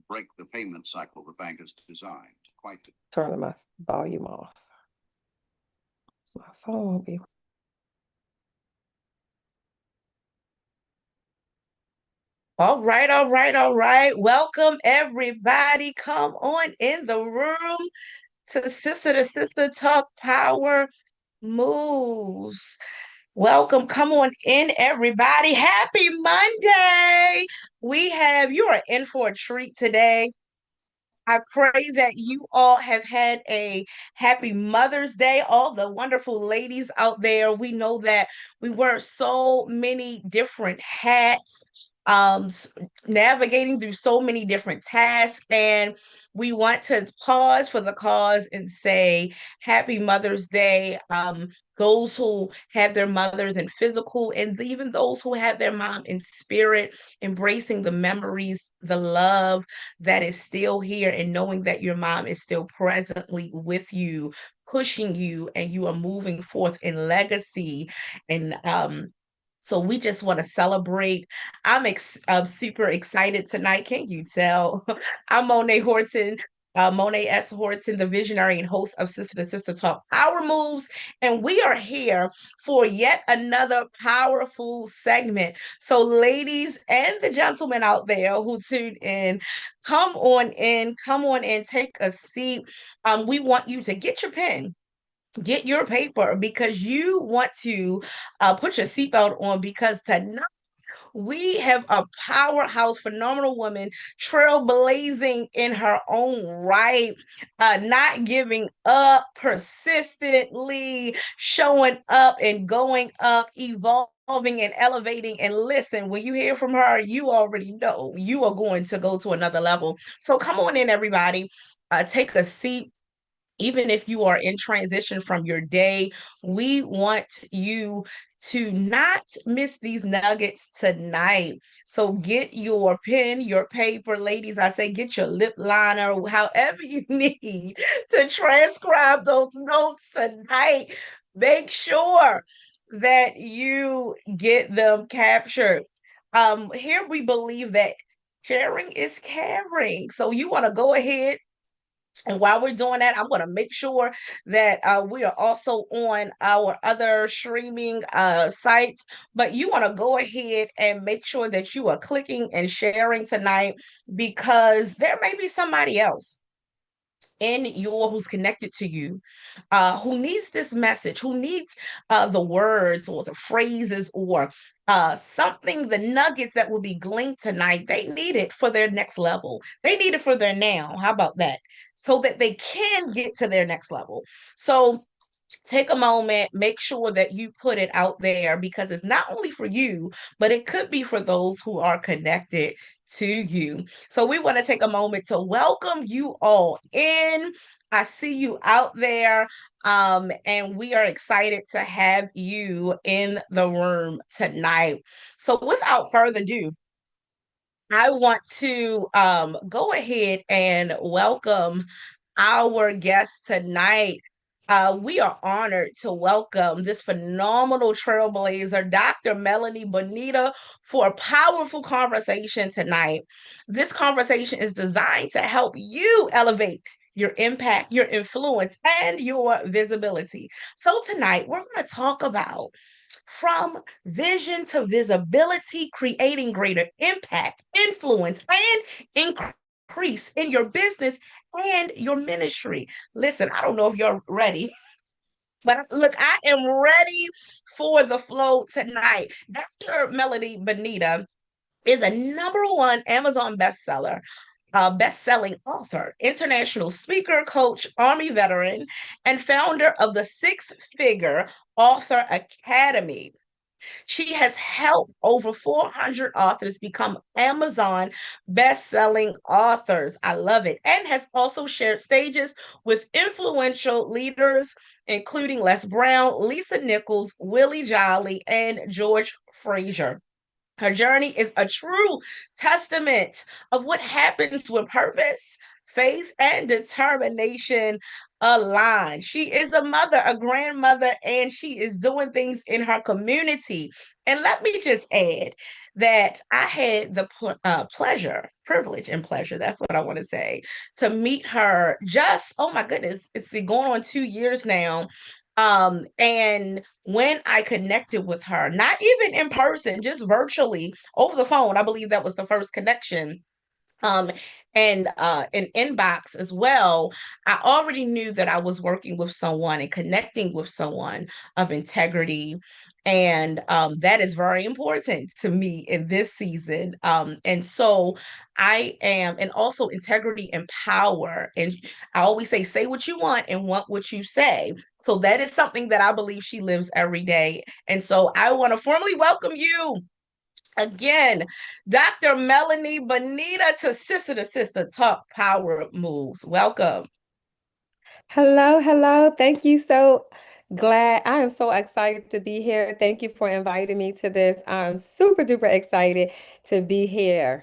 break the payment cycle the bank has designed. Quite the Turning my volume off. My phone won't be. All right, all right, all right. Welcome, everybody. Come on in the room to Sister Talk Power Moves. Welcome. Come on in, everybody. Happy Monday. You are in for a treat today. I pray that you all have had a happy Mother's Day. All the wonderful ladies out there. We know that we wear so many different hats, navigating through so many different tasks. And we want to pause for the cause and say Happy Mother's Day. Those who have their mothers in physical, and even those who have their mom in spirit, embracing the memories, the love that is still here, and knowing that your mom is still presently with you, pushing you, and you are moving forth in legacy. And so we just want to celebrate. I'm super excited tonight. Can you tell? I'm Monet Horton, Monet S. Horton, the visionary and host of Sister to Sister Talk Power Moves. And we are here for yet another powerful segment. So, ladies and the gentlemen out there who tuned in, come on in, take a seat. We want you to get your pen, get your paper, because you want to put your seatbelt on, because tonight we have a powerhouse, phenomenal woman, trailblazing in her own right, not giving up, persistently showing up and going up, evolving and elevating. And listen, when you hear from her, you already know you are going to go to another level. So come on in, everybody. Take a seat. Even if you are in transition from your day, we want you to not miss these nuggets tonight. So get your pen, your paper, ladies. I say get your lip liner, however you need to transcribe those notes tonight. Make sure that you get them captured. Here we believe that sharing is caring. So you want to go ahead, and while we're doing that, I'm going to make sure that we are also on our other streaming sites. But you want to go ahead and make sure that you are clicking and sharing tonight, because there may be somebody else who's connected to you, who needs this message, who needs the words or the phrases, or something, the nuggets that will be gleaned tonight. They need it for their next level. They need it for their now. How about that? So that they can get to their next level. So take a moment, make sure that you put it out there, because it's not only for you, but it could be for those who are connected to you. So we want to take a moment to welcome you all in. I see you out there. And we are excited to have you in the room tonight. So without further ado, I want to go ahead and welcome our guest tonight. We are honored to welcome this phenomenal trailblazer, Dr. Melanie Bonita, for a powerful conversation tonight. This conversation is designed to help you elevate your impact, your influence, and your visibility. So tonight, we're going to talk about from vision to visibility, creating greater impact, influence, and increase in your business and your ministry. Listen, I don't know if you're ready, but look, I am ready for the flow tonight. Dr. Melanie Bonita is a #1 Amazon bestseller, best-selling author, international speaker, coach, Army veteran, and founder of the Six Figure Author Academy. She has helped over 400 authors become Amazon best-selling authors. I love it. And has also shared stages with influential leaders, including Les Brown, Lisa Nichols, Willie Jolly, and George Fraser. Her journey is a true testament of what happens when purpose, faith and determination align. She is a mother, a grandmother, and she is doing things in her community. And let me just add that I had the pleasure, privilege, and pleasure, that's what I want to say, to meet her just, oh my goodness, it's been going on 2 years now. And when I connected with her, not even in person, just virtually over the phone, I believe that was the first connection, um and an inbox as well, I already knew that I was working with someone and connecting with someone of integrity, and that is very important to me in this season, and so I am, and also integrity and power, and I always say what you want and want what you say. So that is something that I believe she lives every day, and so I want to formally welcome you again, Dr. Melanie Bonita, to Sister Talk Power Moves. Welcome. Hello, hello. Thank you. So glad. I am so excited to be here. Thank you for inviting me to this. I'm super duper excited to be here.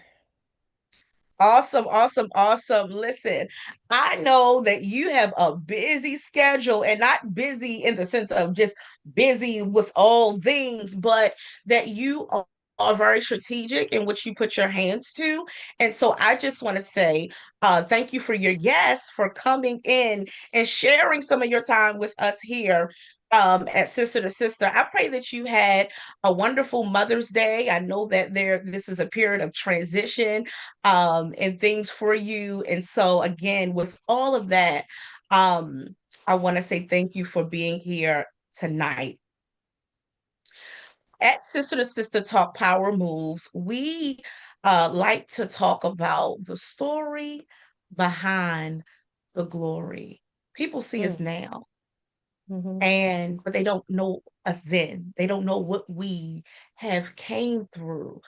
Awesome, awesome, awesome. Listen, I know that you have a busy schedule, and not busy in the sense of just busy with all things, but that you are very strategic in what you put your hands to. And so I just want to say thank you for your yes, for coming in and sharing some of your time with us here at Sister to Sister. I pray that you had a wonderful Mother's Day. I know that this is a period of transition and things for you. And so, again, with all of that, um, I want to say thank you for being here tonight. At Sister to Sister Talk Power Moves, we like to talk about the story behind the glory. People see us Mm, now, mhm. and but they don't know us then. They don't know what we have came through,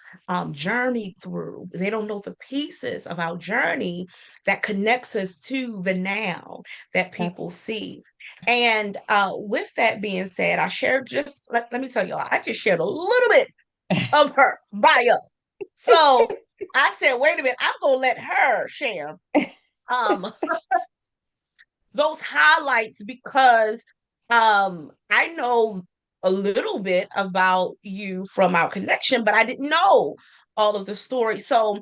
journeyed through. They don't know the pieces of our journey that connects us to the now that people Absolutely. see. And with that being said, I shared just let me tell you, I just shared a little bit of her bio. So I said, wait a minute, I'm gonna let her share um those highlights, because I know a little bit about you from our connection, but I didn't know all of the story. So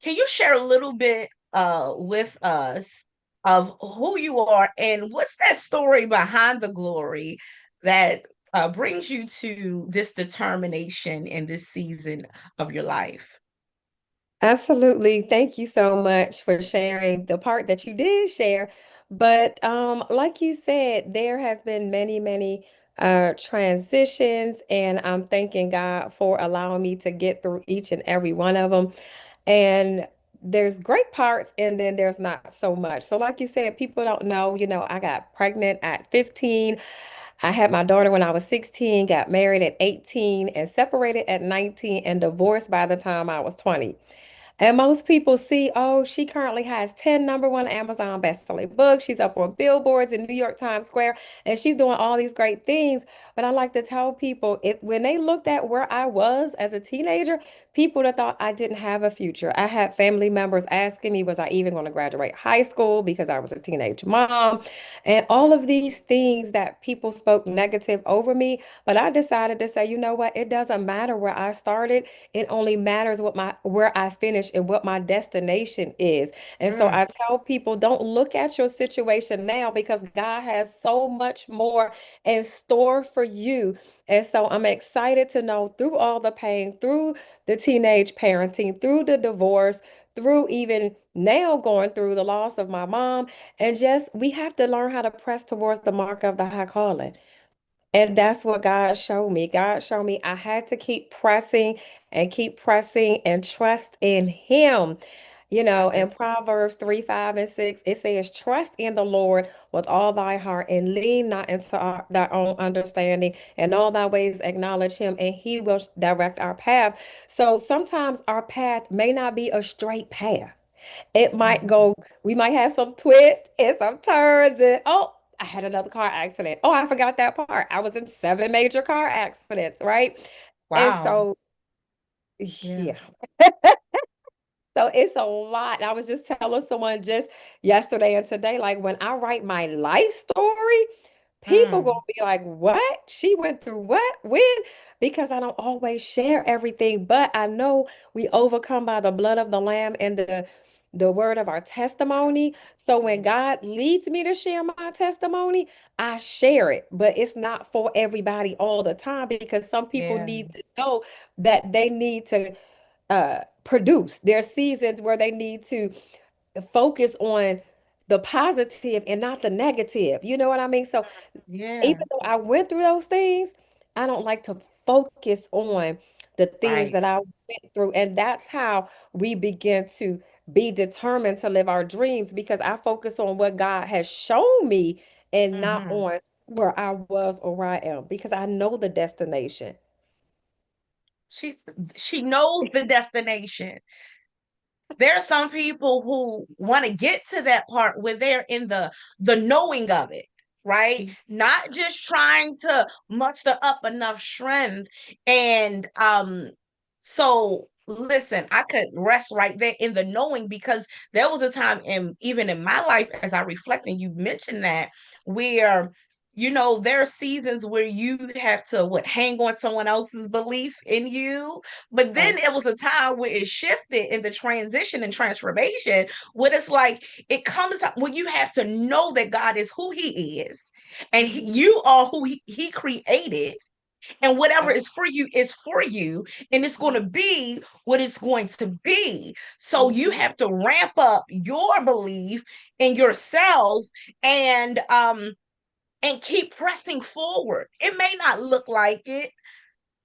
can you share a little bit with us of who you are and what's that story behind the glory that brings you to this determination in this season of your life? Absolutely. Thank you so much for sharing the part that you did share. But like you said, there has been many, many transitions, and I'm thanking God for allowing me to get through each and every one of them. And there's great parts, and then there's not so much. So, like you said, people don't know, I got pregnant at 15. I had my daughter when I was 16, got married at 18, and separated at 19, and divorced by the time I was 20. And most people see, oh, she currently has 10 number one Amazon best-selling books. She's up on billboards in New York Times Square, and she's doing all these great things. But I like to tell people, when they looked at where I was as a teenager, people that thought I didn't have a future. I had family members asking me, was I even going to graduate high school because I was a teenage mom? And all of these things that people spoke negative over me. But I decided to say, you know what? It doesn't matter where I started. It only matters where I finish and what my destination is. And so Mm, I tell people, don't look at your situation now, because God has so much more in store for you. And so I'm excited to know, through all the pain, through the teenage parenting, through the divorce, through even now going through the loss of my mom, and just we have to learn how to press towards the mark of the high calling. And that's what God showed me. God showed me I had to keep pressing and trust in Him. right. In Proverbs 3, 5, and 6, it says, trust in the Lord with all thy heart and lean not into thy own understanding. In all thy ways acknowledge Him, and He will direct our path. So sometimes our path may not be a straight path. It might Mhm. go, we might have some twists and some turns, and oh, I had another car accident. Oh, I forgot that part. I was in 7 major car accidents, right? And Wow. so, Yeah. yeah. So it's a lot. I was just telling someone just yesterday and today, like when I write my life story, people gonna Mm, be like, "What? She went through what? When?" Because I don't always share everything, but I know we overcome by the blood of the Lamb and the word of our testimony. So when God leads me to share my testimony, I share it, but it's not for everybody all the time because some people yeah. need to know that they need to produce. There's seasons where they need to focus on the positive and not the negative. You know what I mean? So Yeah. even though I went through those things, I don't like to focus on the things Right. that I went through. And that's how we begin to be determined to live our dreams because I focus on what God has shown me and not Hmm. on where I was or where I am because I know the destination. She's she knows the destination. There are some people who want to get to that part where they're in the knowing of it, right? Not just trying to muster up enough strength. And so listen, I could rest right there in the knowing because there was a time in even in my life as I reflect, and you mentioned that, where there are seasons where you have to hang on someone else's belief in you, but then it was a time where it shifted in the transition and transformation, where it's like it comes up when you have to know that God is who He is, and you are who he created, and whatever is for you is for you, and it's going to be what it's going to be. So you Mhm. have to ramp up your belief in yourself, and keep pressing forward. It may not look like it,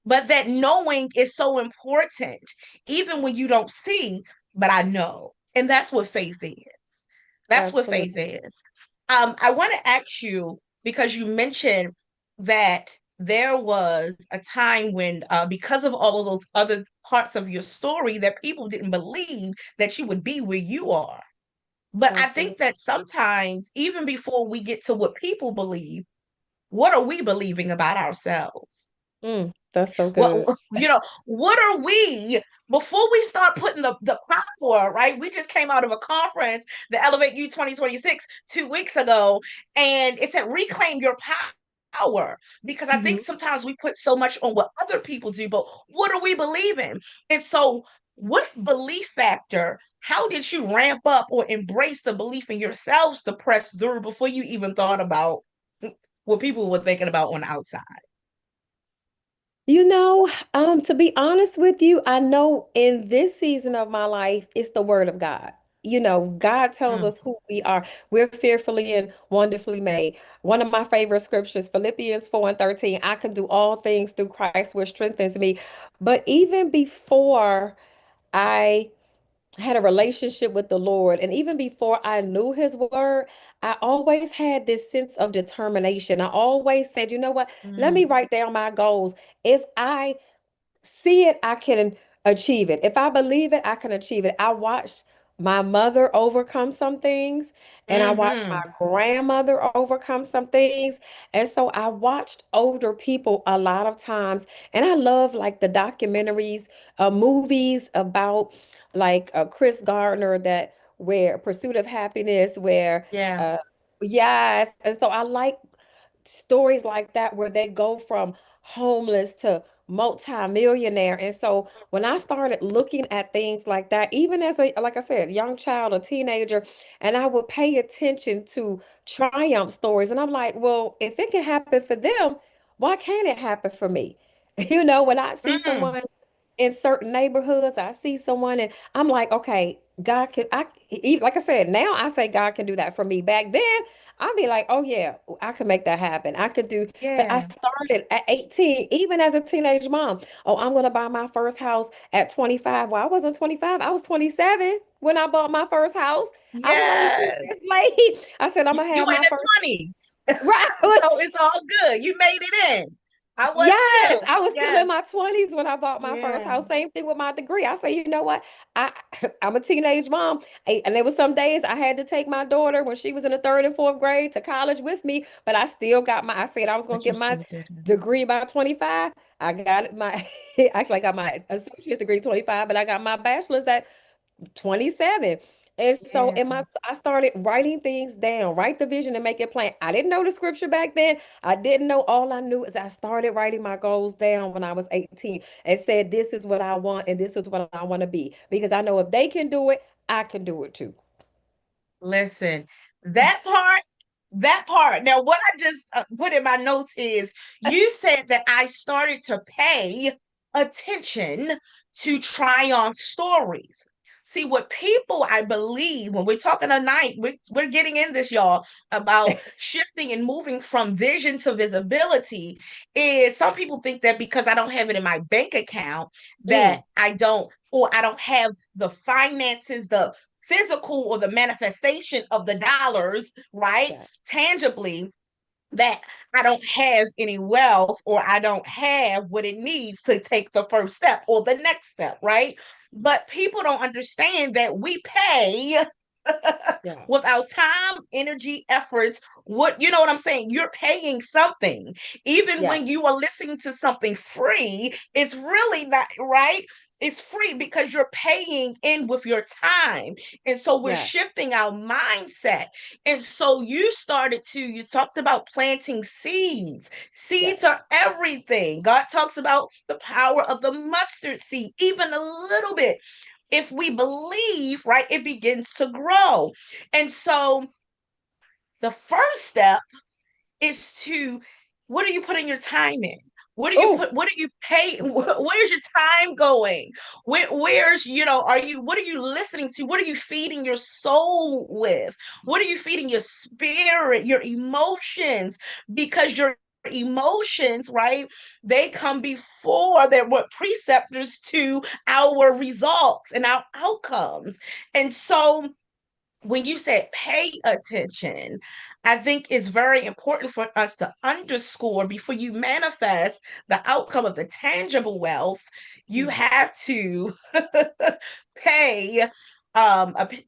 but that knowing is so important, even when you don't see, but I know. And that's what faith is. That's what faith Absolutely. is. I want to ask you, because you mentioned that there was a time when, because of all of those other parts of your story, that people didn't believe that you would be where you are. But I think Absolutely. that sometimes, even before we get to what people believe, what are we believing about ourselves? That's so good. What are we before we start putting the power, right? We just came out of a conference, the Elevate You 2026, 2 weeks ago, and it said reclaim your power. Because I think Mhm. sometimes we put so much on what other people do, but what are we believing? And so, what belief factor? How did you ramp up or embrace the belief in yourselves to press through before you even thought about what people were thinking about on the outside? To be honest with you, I know in this season of my life, it's the word of God. God tells Mm, us who we are. We're fearfully and wonderfully made. One of my favorite scriptures, Philippians 4 and 13, I can do all things through Christ, which strengthens me. But even before I had a relationship with the Lord, and even before I knew His word, I always had this sense of determination. I always said, you know what? Let me mm, write down my goals. If I see it, I can achieve it. If I believe it, I can achieve it. I watched my mother overcome some things, and I watched my mm-hmm. grandmother overcome some things. And so I watched older people a lot of times, and I love like the documentaries, movies about like Chris Gardner that where Pursuit of Happiness, where Yeah. uh yes, and so I like stories like that where they go from homeless to multi-millionaire. And so when I started looking at things like that, even as a, like I said, young child, a teenager, and I would pay attention to triumph stories, and I'm like, well, if it can happen for them, why can't it happen for me? When I see Mm, someone in certain neighborhoods, I see someone and I'm like, okay, God can, like I said, now I say God can do that for me. Back then, I'd be like, oh yeah, I could make that happen. I could do, but I yeah. started at 18, even as a teenage mom. Oh, I'm gonna buy my first house at 25. Well, I wasn't 25, I was 27 when I bought my first house. I was only 2 years Yes. late. I said, I'm gonna You have in my the first, 20s. right. So it's all good. You made it in. I was Yes, too. I was still in my Yes. 20s when I bought my first Yeah. house. Same thing with my degree. I say, you know what? I I'm a teenage mom. And there was some days I had to take my daughter when she was in the third and fourth grade to college with me, but I still got I said I was gonna But you get my still did it. degree by 25. I got it, my actually I got my associate's degree 25, but I got my bachelor's at 27. And so Yeah. I started writing things down, write the vision and make it plain. I didn't know the scripture back then. I didn't know. All I knew is I started writing my goals down when I was 18 and said, this is what I want and this is what I want to be. Because I know if they can do it, I can do it too. Listen, that part, that part. Now, what I just put in my notes is you said that I started to pay attention to try on stories. See, what people, I believe, when we're talking tonight, we're getting in this, y'all, about shifting and moving from vision to visibility, is some people think that because I don't have it in my bank account, that Mm, I don't, or I don't have the finances, the physical or the manifestation of the dollars, right? yeah, Tangibly, that I don't have any wealth or I don't have what it needs to take the first step or the next step, right? But people don't understand that we pay yeah, with our time, energy, efforts. What, you know what I'm saying? You're paying something. Even yeah, when you are listening to something free, it's really not right. It's free because you're paying in with your time. And so we're yeah, shifting our mindset. And so you talked about planting seeds. yeah. Seeds are everything. God talks about the power of the mustard seed, even a little bit. If we believe, right, it begins to grow. And so the first step is to, what are you putting your time in? Oh, What are you pay? Where's your time going? Where's, what are you listening to? What are you feeding your soul with? What are you feeding your spirit, your emotions? Because your emotions, right? They come before they're what preceptors to our results and our outcomes. And so when you said pay attention, I think it's very important for us to underscore before you manifest the outcome of the tangible wealth, you mm. have to pay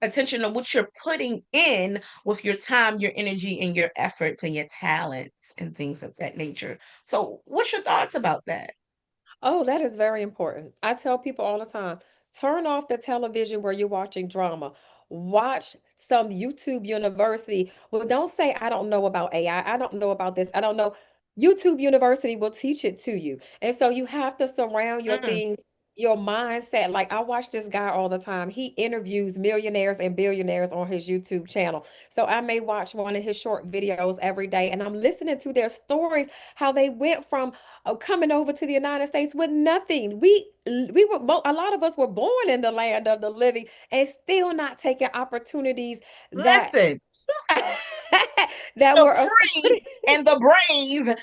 attention to what you're putting in with your time, your energy, and your efforts and your talents and things of that nature. So, what's your thoughts about that? Oh, that is very important. I tell people all the time, turn off the television where you're watching drama. Watch some YouTube University. Well, don't say, I don't know about AI. I don't know about this. I don't know. YouTube University will teach it to you. And so you have to surround your Mm, things, your mindset. Like I watch this guy all the time. He interviews millionaires and billionaires on his YouTube channel. So I may watch one of his short videos every day and I'm listening to their stories, how they went from coming over to the United States with nothing. We were a lot of us were born in the land of the living and still not taking opportunities that listen, that the were free afforded. and the brave.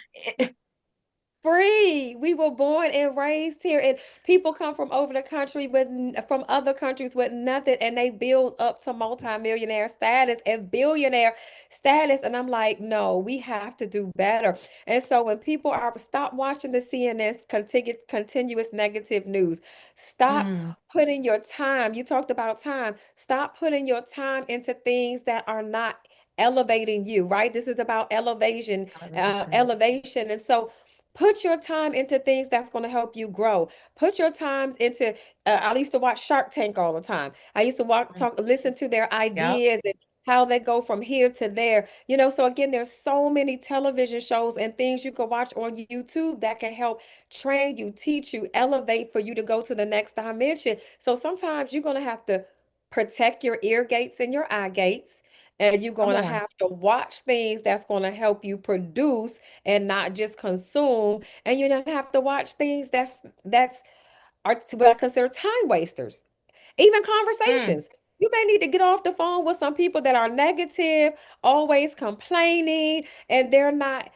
Free. We were born and raised here, and people come from over the country with from other countries with nothing, and they build up to multimillionaire status and billionaire status. And I'm like, no, we have to do better. And so when people are stop watching the CNN's continuous negative news, stop Mm, putting your time. You talked about time. Stop putting your time into things that are not elevating you, right? This is about elevation. elevation. And so put your time into things that's going to help you grow. Put your time into, I used to watch Shark Tank all the time. I used to listen to their Yep. ideas and how they go from here to there. So again, there's so many television shows and things you can watch on YouTube that can help train you, teach you, elevate for you to go to the next dimension. So sometimes you're going to have to protect your ear gates and your eye gates. And you're Come going to on. have to watch things that's going to help you produce and not just consume. And you don't have to watch things that's are what I consider time wasters. Even Mm, conversations. You may need to get off the phone with some people that are negative, always complaining, and they're not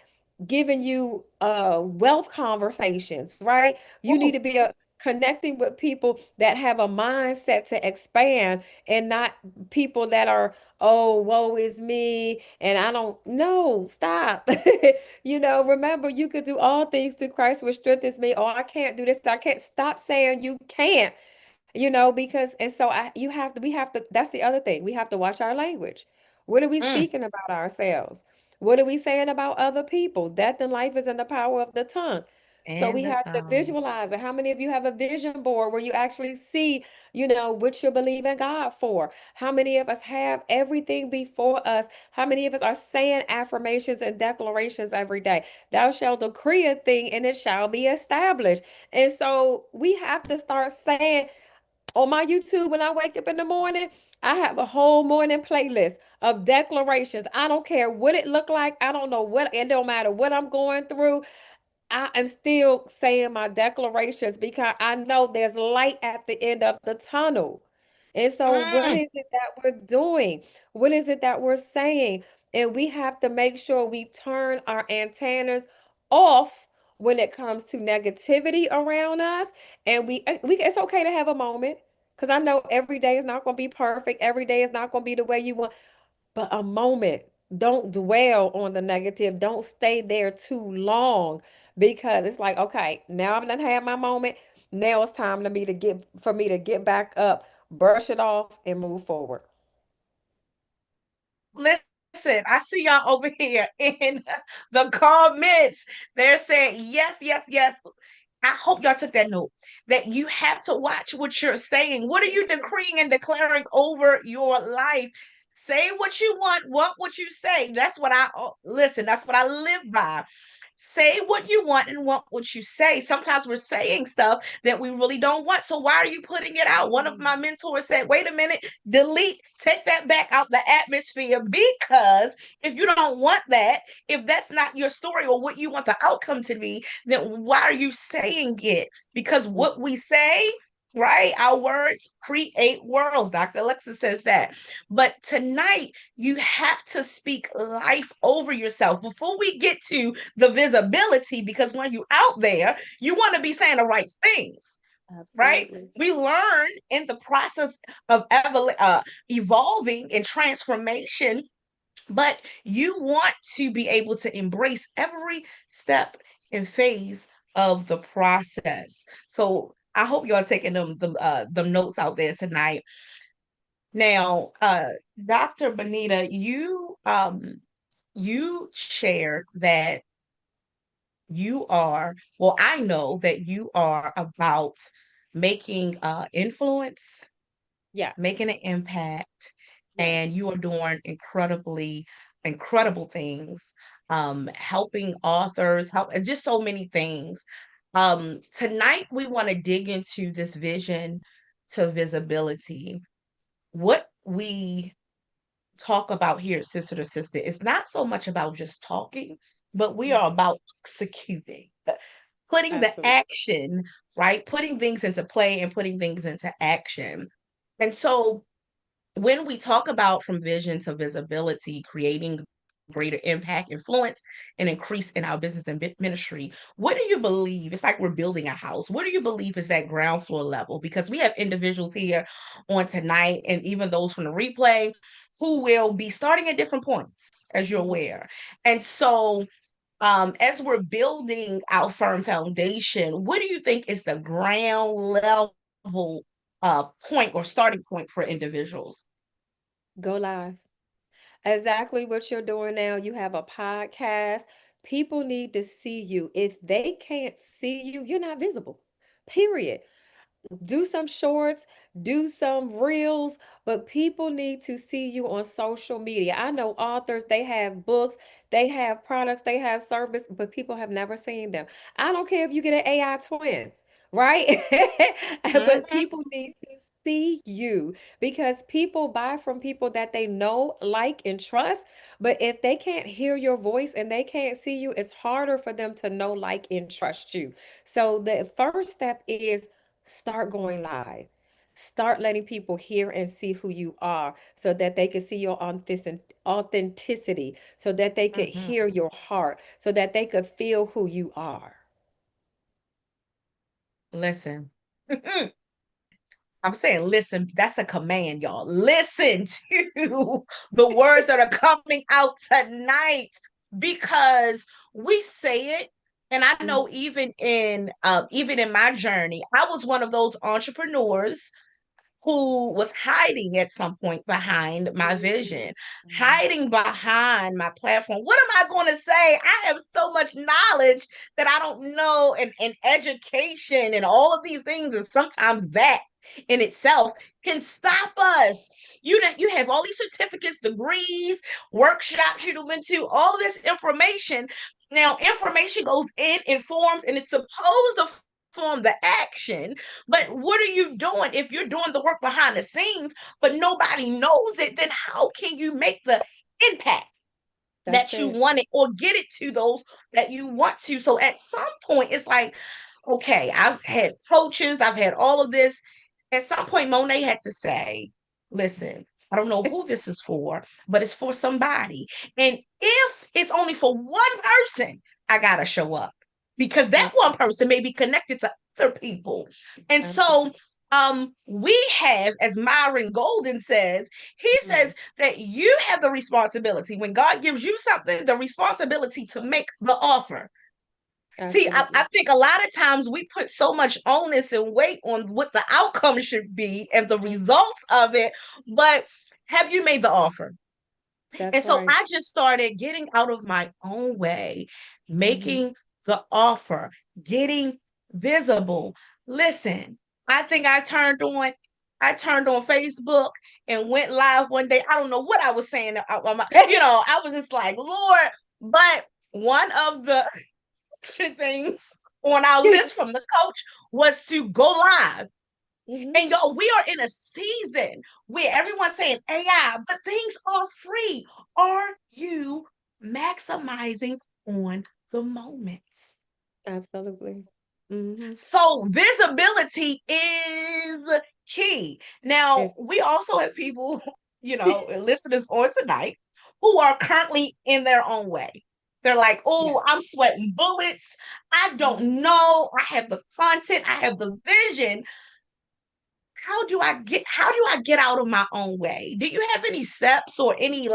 giving you wealth conversations, right? You need ooh, to be connecting with people that have a mindset to expand and not people that are, oh, woe is me, and I don't know. Stop. Remember, you could do all things through Christ, which strengthens me. Oh, I can't do this. I can't. Stop saying you can't, because and so we have to, that's the other thing. We have to watch our language. What are we mm, speaking about ourselves? What are we saying about other people? Death and life is in the power of the tongue. So And we the have to time. visualize it. How many of you have a vision board where you actually see, what you believe in God for? How many of us have everything before us? How many of us are saying affirmations and declarations every day? Thou shalt decree a thing and it shall be established. And so we have to start saying, on my YouTube, when I wake up in the morning, I have a whole morning playlist of declarations. I don't care what it look like. I don't know what, it don't matter what I'm going through. I am still saying my declarations because I know there's light at the end of the tunnel. And so, what Mm, is it that we're doing? What is it that we're saying? And we have to make sure we turn our antennas off when it comes to negativity around us. And it's okay to have a moment because I know every day is not going to be perfect. Every day is not going to be the way you want, but a moment. Don't dwell on the negative. Don't stay there too long because it's like, okay, now I've done had my moment. Now it's time for me to get back up, brush it off, and move forward. listen, I see y'all over here in the comments. They're saying yes, yes, yes. I hope y'all took that note that you have to watch what you're saying. What are you decreeing and declaring over your life? Say what you want what you say. That's what listen, that's what I live by. Say what you want and want what you say. Sometimes we're saying stuff that we really don't want. So why are you putting it out? One of my mentors said, wait a minute, delete, take that back out the atmosphere, because if you don't want that, if that's not your story or what you want the outcome to be, then why are you saying it? Because what we say, right? Our words create worlds. Dr. Alexa says that. But tonight, you have to speak life over yourself before we get to the visibility, because when you're out there, you want to be saying the right things, right? Absolutely. We learn in the process of evolving and transformation, but you want to be able to embrace every step and phase of the process. So I hope y'all taking them notes out there tonight. Now, Dr. Bonita, you shared that well, I know that you are about making influence, Yes. making an impact, Yes. and you are doing incredible things, helping authors, help, and just so many things. Tonight we want to dig into this vision to visibility. What we talk about here at Sister to Sister is not so much about just talking, but we are about executing, putting the Absolutely. action, right? Putting things into play and putting things into action. And so when we talk about from vision to visibility, creating greater impact, influence, and increase in our business and ministry, what do you believe? It's like we're building a house. What do you believe is that ground floor level? Because we have individuals here on tonight, and even those from the replay, who will be starting at different points, as you're Mhm. aware. And so, as we're building our firm foundation, what do you think is the ground level point or starting point for individuals? Go live. Exactly what you're doing now. You have a podcast. People need to see you. If they can't see you, you're not visible. Period. Do some shorts, do some reels, but people need to see you on social media. I know authors, they have books, they have products, they have service, but people have never seen them. I don't care if you get an AI twin, right? But Mhm. people need to see you because people buy from people that they know, like, and trust. But if they can't hear your voice and they can't see you, it's harder for them to know, like, and trust you. So the first step is start going live. Start letting people hear and see who you are so that they can see your authenticity, so that they could Mhm. hear your heart, so that they could feel who you are. Listen. I'm saying listen, that's a command, y'all. Listen to the words that are coming out tonight, because we say it. And I Mhm. know even in my journey, I was one of those entrepreneurs who was hiding at some point behind my vision, hiding behind my platform. What am I going to say? I have so much knowledge that I don't know, and education and all of these things. And sometimes that in itself can stop us. You have all these certificates, degrees, workshops you've been to, all of this information. Now, information goes in, informs, and it's supposed to form the action. But what are you doing if you're doing the work behind the scenes, but nobody knows it? Then how can you make the impact That's that you it. want it, or get it to those that you want to? So at some point, it's like, okay, I've had coaches, I've had all of this. At some point, Monet had to say, listen, I don't know who this is for, but it's for somebody. And if it's only for one person, I got to show up, because that one person may be connected to other people. And so we have, as Myron Golden says, he says that you have the responsibility, when God gives you something, the responsibility to make the offer. See, Absolutely. I think a lot of times we put so much onus and weight on what the outcome should be and the results of it, but have you made the offer? And That's so right. I just started getting out of my own way, making the offer, getting visible. Listen, I think I turned on Facebook and went live one day. I don't know what I was saying. I was just like, Lord, but one of the things on our list from the coach was to go live. And y'all, we are in a season where everyone's saying AI, but things are free. Are you maximizing on the moments? Absolutely. Mm-hmm. So visibility is key. Now, we also have people, listeners on tonight, who are currently in their own way. They're like, oh, I'm sweating bullets. I don't know. I have the content, I have the vision. How do I get out of my own way? Do you have any steps or any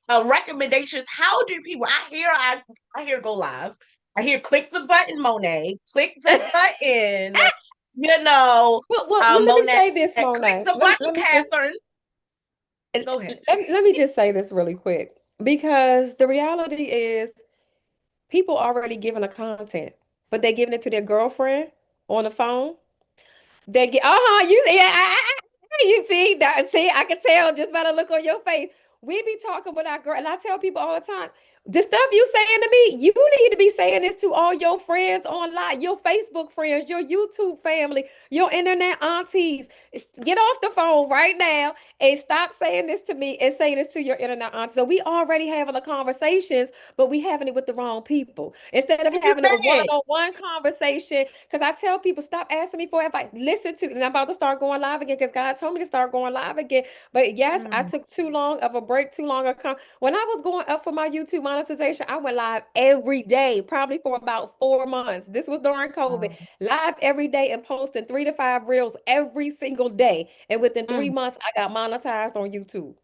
recommendations? How do people, I hear go live. I hear click the button, Monet. Click the button. Let me Monet. say this, Click Mona. the Let button, me just Catherine. let, Go ahead. let me just say this really quick, because the reality is people already giving a content, but they're giving it to their girlfriend on the phone. They get, you, yeah, you see that? See, I can tell just by the look on your face. We be talking with our girl, and I tell people all the time, the stuff you saying to me, you need to be saying this to all your friends online, your Facebook friends, your YouTube family, your internet aunties. Get off the phone right now and stop saying this to me and say this to your internet aunties. So we already having the conversations, but we having it with the wrong people. Instead of having a Amen. one-on-one conversation, because I tell people, stop asking me for advice. Listen to, and I'm about to start going live again because God told me to start going live again. But yes, I took too long of a break, too long of when I was going up for my YouTube monetization, I went live every day, probably for about 4 months. This was during COVID. Live every day and posting 3 to 5 reels every single day. And within 3 months, I got monetized on YouTube.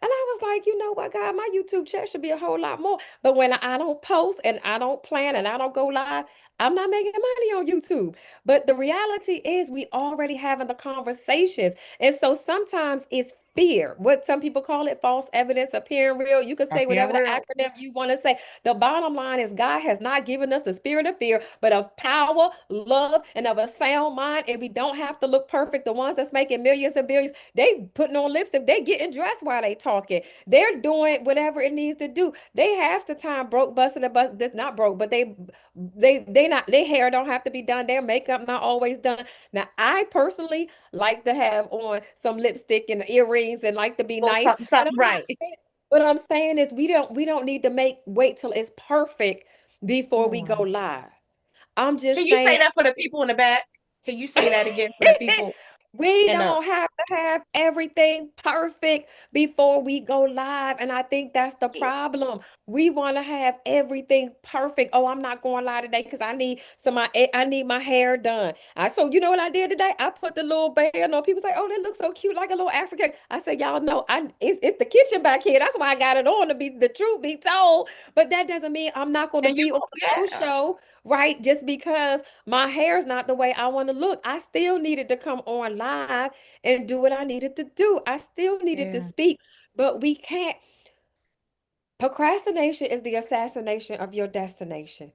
And I was like, you know what, God, my YouTube chat should be a whole lot more. But when I don't post and I don't plan and I don't go live, I'm not making money on YouTube. But the reality is we already having the conversations. And so sometimes it's fear. What some people call it, false evidence appearing real. You can say Appearing whatever the real. acronym you want to say. The bottom line is God has not given us the spirit of fear, but of power, love, and of a sound mind. And we don't have to look perfect. The ones that's making millions and billions, they putting on lipstick, they getting dressed while they talking. They're doing whatever it needs to do. They half the time broke, busting a bus. That's not broke, but they not, their hair don't have to be done. Their makeup not always done. Now, I personally like to have on some lipstick and earrings and like to be Or nice. something, But something I'm not right. saying, what I'm saying is we don't need to wait till it's perfect before we go live. I'm Can just you saying say that for the people in the back? Can you say that again for the people we in the don't have to have everything perfect before we go live. And I think that's the problem. We want to have everything perfect. Oh, I'm not going live today because I need my hair done. So you know what I did today? I put the little band on. People say, oh, that looks so cute, like a little African. I said, y'all know it's the kitchen back here. That's why I got it on, to be the truth be told. But that doesn't mean I'm not going to and you be on the yeah. show, right? Just because my hair is not the way I want to look. I still needed to come on live and do what I needed to do. I still needed to Yeah. speak, but we can't. Procrastination is the assassination of your destination.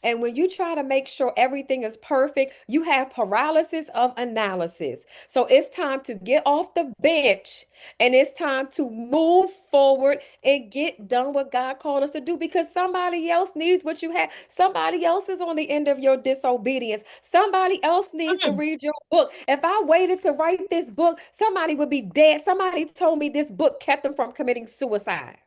And when you try to make sure everything is perfect, you have paralysis of analysis. So it's time to get off the bench and it's time to move forward and get done what God called us to do, because somebody else needs what you have. Somebody else is on the end of your disobedience. Somebody else needs to Mm. read your book. If I waited to write this book, somebody would be dead. Somebody told me this book kept them from committing suicide.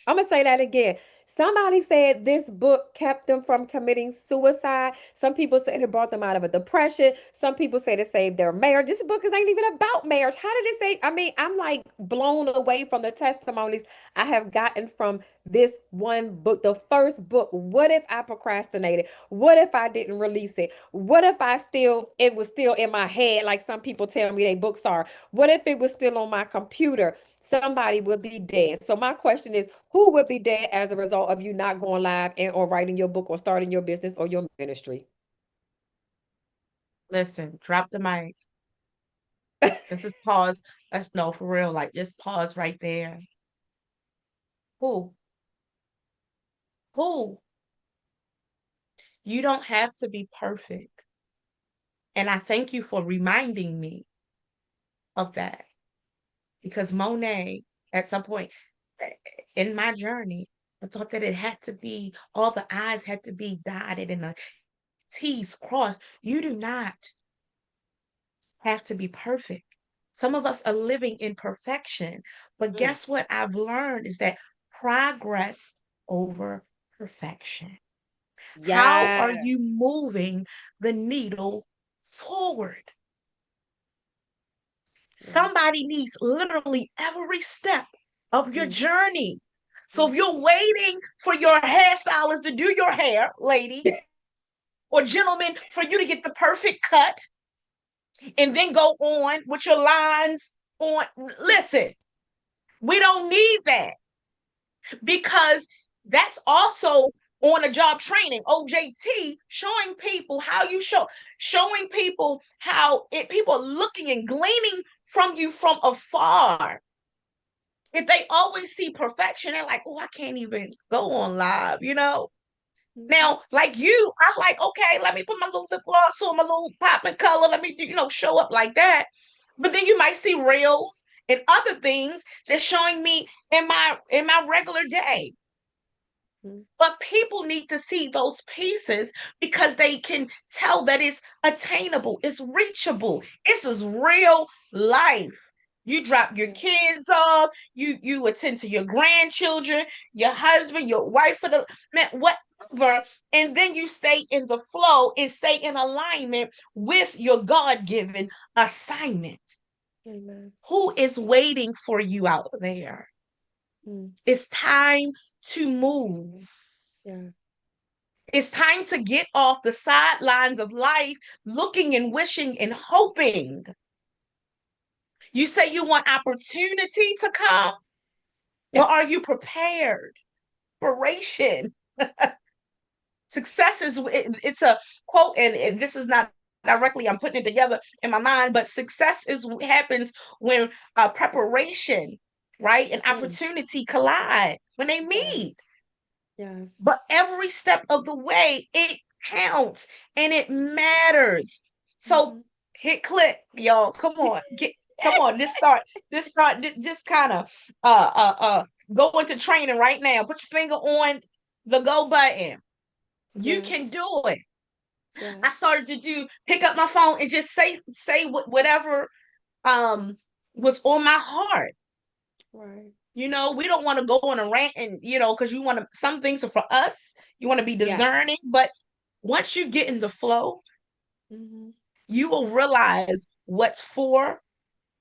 I'm gonna say that again. Somebody said this book kept them from committing suicide. Some people said it brought them out of a depression. Some people say it saved their marriage. This book ain't even about marriage. How did it say? I mean, I'm like blown away from the testimonies I have gotten from this one book. The first book. What if I procrastinated? What if I didn't release it? What if it was still in my head, like some people tell me they books are? What if it was still on my computer? Somebody would be dead. So my question is, who would be dead as a result of you not going live and or writing your book or starting your business or your ministry? Listen, drop the mic. Just pause. Let's no for real. Like just pause right there. Who? Who? You don't have to be perfect. And I thank you for reminding me of that. Because Monet, at some point in my journey, I thought that it had to be, all the I's had to be dotted and the T's crossed. You do not have to be perfect. Some of us are living in perfection. But Mm. guess what I've learned is that progress over perfection. How are Yeah. you moving the needle forward? Yeah. Somebody needs literally every step of your Mm. journey. So if Mm. you're waiting for your hairstylist to do your hair, ladies or gentlemen, for you to get the perfect cut and then go on with your lines on, listen, we don't need that, because that's also on a job training, OJT, showing people how you showing people how people are looking and gleaning from you from afar. If they always see perfection, they're like, oh, I can't even go on live, you know? Mhm. Now, like you, I like, okay, let me put my little lip gloss on, my little popping color, let me, show up like that. But then you might see reels and other things that's showing me in my regular day. Mhm. But people need to see those pieces because they can tell that it's attainable, it's reachable. This is real life. You drop your Yeah. kids off, you attend to your grandchildren, your husband, your wife, for the man, whatever, and then you stay in the flow and stay in alignment with your God-given assignment. Amen. Who is waiting for you out there? Mm. It's time to move. Yeah. It's time to get off the sidelines of life, looking and wishing and hoping. You say you want opportunity to come, but are you prepared? Preparation. Success is, it's a quote, and this is not directly, I'm putting it together in my mind, but success is happens when preparation, right, and Mm. opportunity collide, when they Yes. meet. Yes. But every step of the way, it counts and it matters. So Mhm. hit click, y'all. Come on. Come on. Just kind of go into training right now. Put your finger on the go button. You Yes. can do it. I Yes. started to pick up my phone and just say whatever um was on my heart. Right. We don't want to go on a rant and, because some things are for us. You want to be Yes. discerning, but once you get in the flow, Mhm. you will realize what's for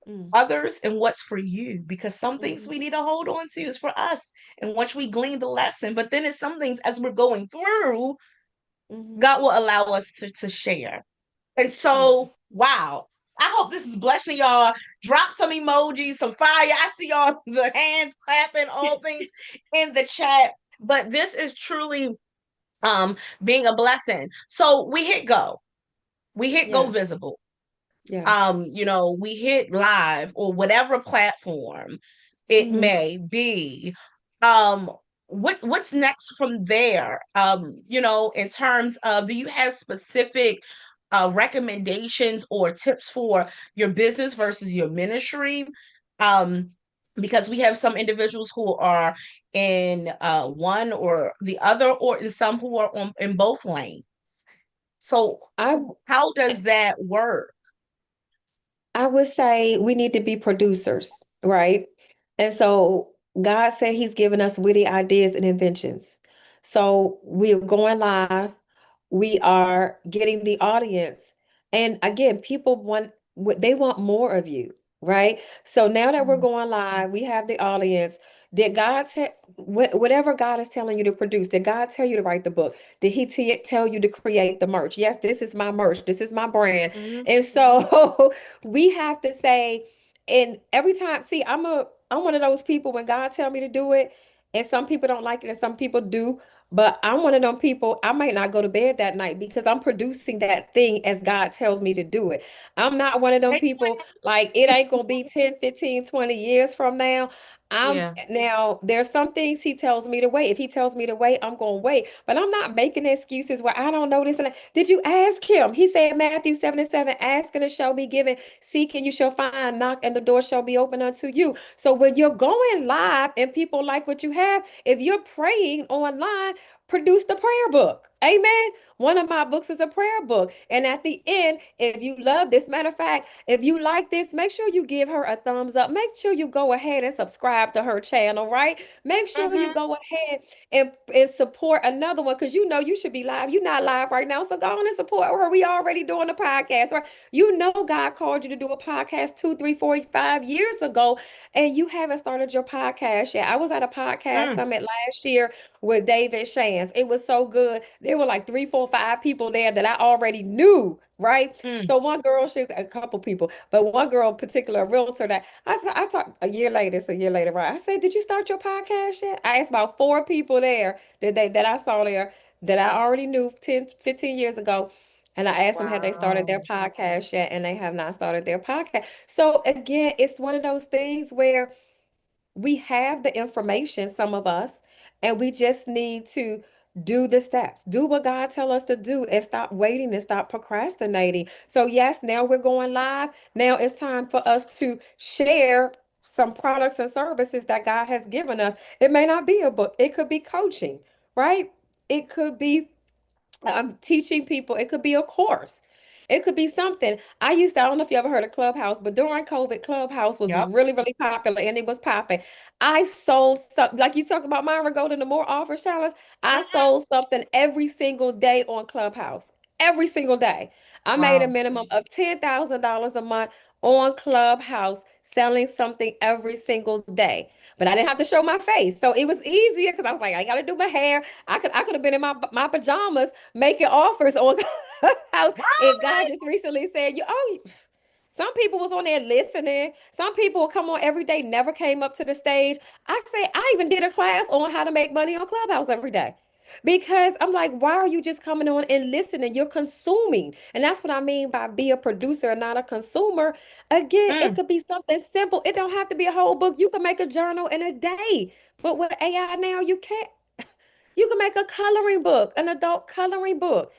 Mm. others and what's for you, because some things Mhm. we need to hold on to is for us. And once we glean the lesson, but then it's some things as we're going through, Mhm. God will allow us to share. And Yeah. so, wow. I hope this is blessing y'all. Drop some emojis, some fire. I see all the hands clapping, all things in the chat. But this is truly being a blessing. So we hit go. We hit go Yeah. visible. Yes. We hit live or whatever platform it Hmm. may be. um what's next from there? In terms of, do you have specific recommendations or tips for your business versus your ministry? um because we have some individuals who are in one or the other, or some who are in both lanes. So I how does that work? I would say we need to be producers, right? And so God said He's given us witty ideas and inventions. So we're going live. We are getting the audience. And again, people they want more of you, right? So now that we're Mm. going live, we have the audience. Did God tell whatever God is telling you to produce? Did God tell you to write the book? Did He tell you to create the merch? Yes, this is my merch. This is my brand. Mhm. And so we have to say, and every time, see, I'm one of those people when God tell me to do it, and some people don't like it and some people do, but I'm one of them people, I might not go to bed that night because I'm producing that thing as God tells me to do it. I'm not one of them Hey, people like it ain't gonna be 10, 15, 20 years from now. I'm yeah. now there's some things he tells me to wait. If he tells me to wait, I'm gonna wait. But I'm not making excuses where I don't know this and that. Did you ask him? He said Matthew 7:7, ask and it shall be given, seek and you shall find, knock and the door shall be open unto you. So when you're going live and people like what you have, if you're praying online, produce the prayer book. Amen. One of my books is a prayer book. And at the end, if you love this, matter of fact, if you like this, make sure you give her a thumbs up. Make sure you go ahead and subscribe to her channel, right? Make sure you Mm-hmm. go ahead and support another one because you know you should be live. You're not live right now. So go on and support her. We already doing a podcast, right? You know God called you to do a podcast 2, 3, 4, 5 years ago, and you haven't started your podcast yet. I was at a podcast Mm, summit last year with David Shands. It was so good. There were like 3, 4, 5 people there that I already knew, right? mm. So one girl, she's a couple people, but one girl in particular, a realtor that I talked a year later, it's a year later, right? I said, did you start your podcast yet? I asked about 4 people there that I saw there that I already knew 10, 15 years ago. And I asked them, had they started their Wow. podcast yet? And they have not started their podcast. So again, it's one of those things where we have the information, some of us, and we just need to do the steps, do what God tell us to do, and stop waiting and stop procrastinating. So yes, now we're going live. Now it's time for us to share some products and services that God has given us. It may not be a book, it could be coaching, right? It could be teaching people. It could be a course. It could be something. I don't know if you ever heard of Clubhouse, but during COVID, Clubhouse was Yep. really, really popular and it was popping. I sold something, like you talk about Myra Golden, the More Offers Challenge. I Mhm. sold something every single day on Clubhouse. Every single day. I made a Wow. minimum of $10,000 a month on Clubhouse selling something every single day. But I didn't have to show my face. So it was easier because I was like, I got to do my hair. I could have been in my pajamas making offers on house. And God What? just recently said, some people was on there listening. Some people will come on every day, never came up to the stage. I say, I even did a class on how to make money on Clubhouse every day. Because I'm like, why are you just coming on and listening? You're consuming. And that's what I mean by be a producer and not a consumer. Again, it Mm, could be something simple. It don't have to be a whole book. You can make a journal in a day. But with AI now, you can make a coloring book, an adult coloring book.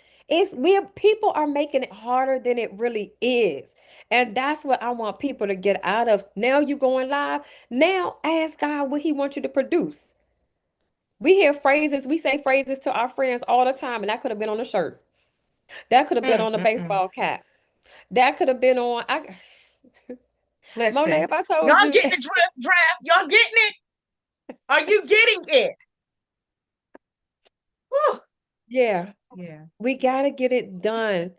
People are making it harder than it really is. And that's what I want people to get out of. Now you going live. Now ask God what he wants you to produce. We say phrases to our friends all the time, and that could have been on a shirt. That could have been mm, on a mm, mm. baseball cap. That could have been on Monet, Listen, if I y'all told you, getting the draft. Y'all getting it? Are you getting it? Whew. yeah, Yeah. we gotta get it done.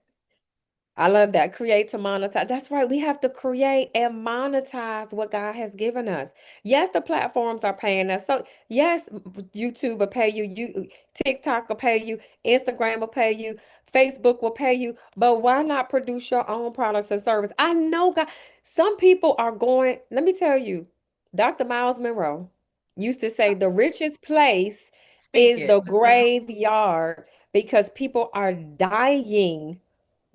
I love that. Create to monetize. That's right. We have to create and monetize what God has given us. Yes, the platforms are paying us. So yes, YouTube will pay you, TikTok will pay you, Instagram will pay you, Facebook will pay you. But why not produce your own products and service? I know God, some people are going, let me tell you, Dr. Miles Monroe used to say the richest place Speak is it. the graveyard because people are dying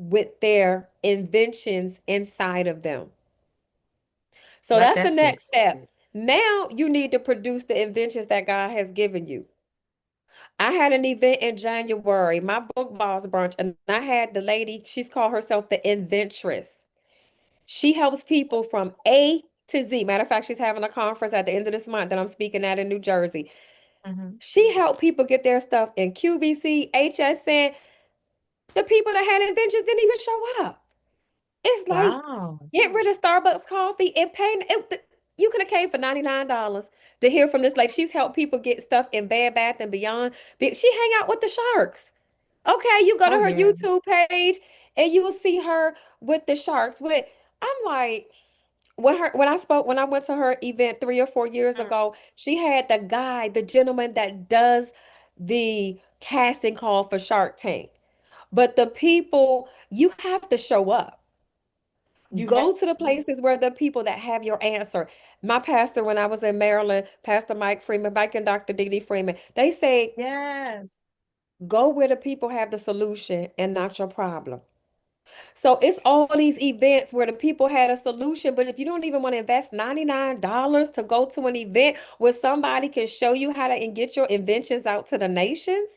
with their inventions inside of them. So Let that's the that sit. next step. Now you need to produce the inventions that God has given you. I had an event in January, my book boss brunch, and I had the lady, she's called herself the inventress. She helps people from A to Z. Matter of fact, she's having a conference at the end of this month that I'm speaking at in New Jersey. Mhm. She helped people get their stuff in QVC, HSN. The people that had inventions didn't even show up. It's like, Wow. get rid of Starbucks coffee and pay. You could have came for $99 to hear from this. Like, she's helped people get stuff in Bed Bath and Beyond. She hang out with the sharks. Okay, you go to Oh her yeah. YouTube page and you will see her with the sharks. I'm like, when I went to her event 3 or 4 years Mm. ago, she had the guy, the gentleman that does the casting call for Shark Tank. But the people, you have to show up. You have. Go to the places where the people that have your answer. My pastor, when I was in Maryland, Pastor Mike Freeman, Mike and Dr. Dee Freeman, they say, Yes. go where the people have the solution and not your problem. So it's all these events where the people had a solution, but if you don't even want to invest $99 to go to an event where somebody can show you how to and get your inventions out to the nations,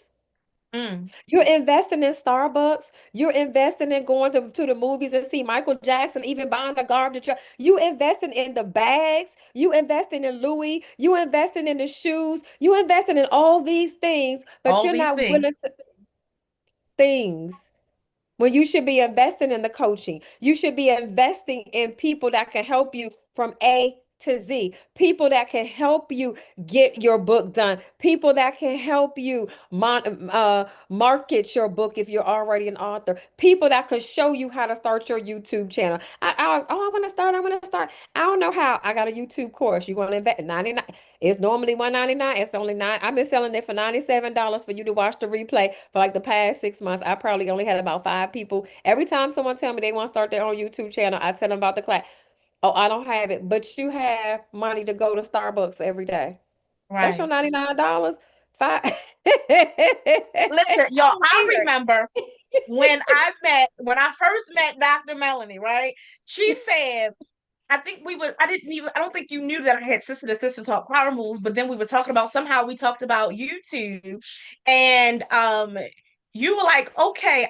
Mm. you're investing in Starbucks. You're investing in going to the movies and see Michael Jackson, even buying a garbage truck. You investing in the bags. You investing in Louis. You investing in the shoes. You investing in all these things, but All you're these not willing things. to things. When you should be investing in the coaching, you should be investing in people that can help you from A to Z, people that can help you get your book done, people that can help you market your book if you're already an author, people that can show you how to start your YouTube channel. I want to start. I want to start. I don't know how. I got a YouTube course. You're going to invest 99. It's normally 199. It's only nine. I've been selling it for $97 for you to watch the replay for like the past 6 months. I probably only had about 5 people. Every time someone tell me they want to start their own YouTube channel, I tell them about the class. Oh, I don't have it, but you have money to go to Starbucks every day. That's your Right. $99. Five. Listen, y'all, I Here. remember when I first met Dr. Melanie, right? She said, I don't think you knew that I had Sister to Sister Talk Power Moves, but then we were talking about, somehow we talked about YouTube, and you were like, okay,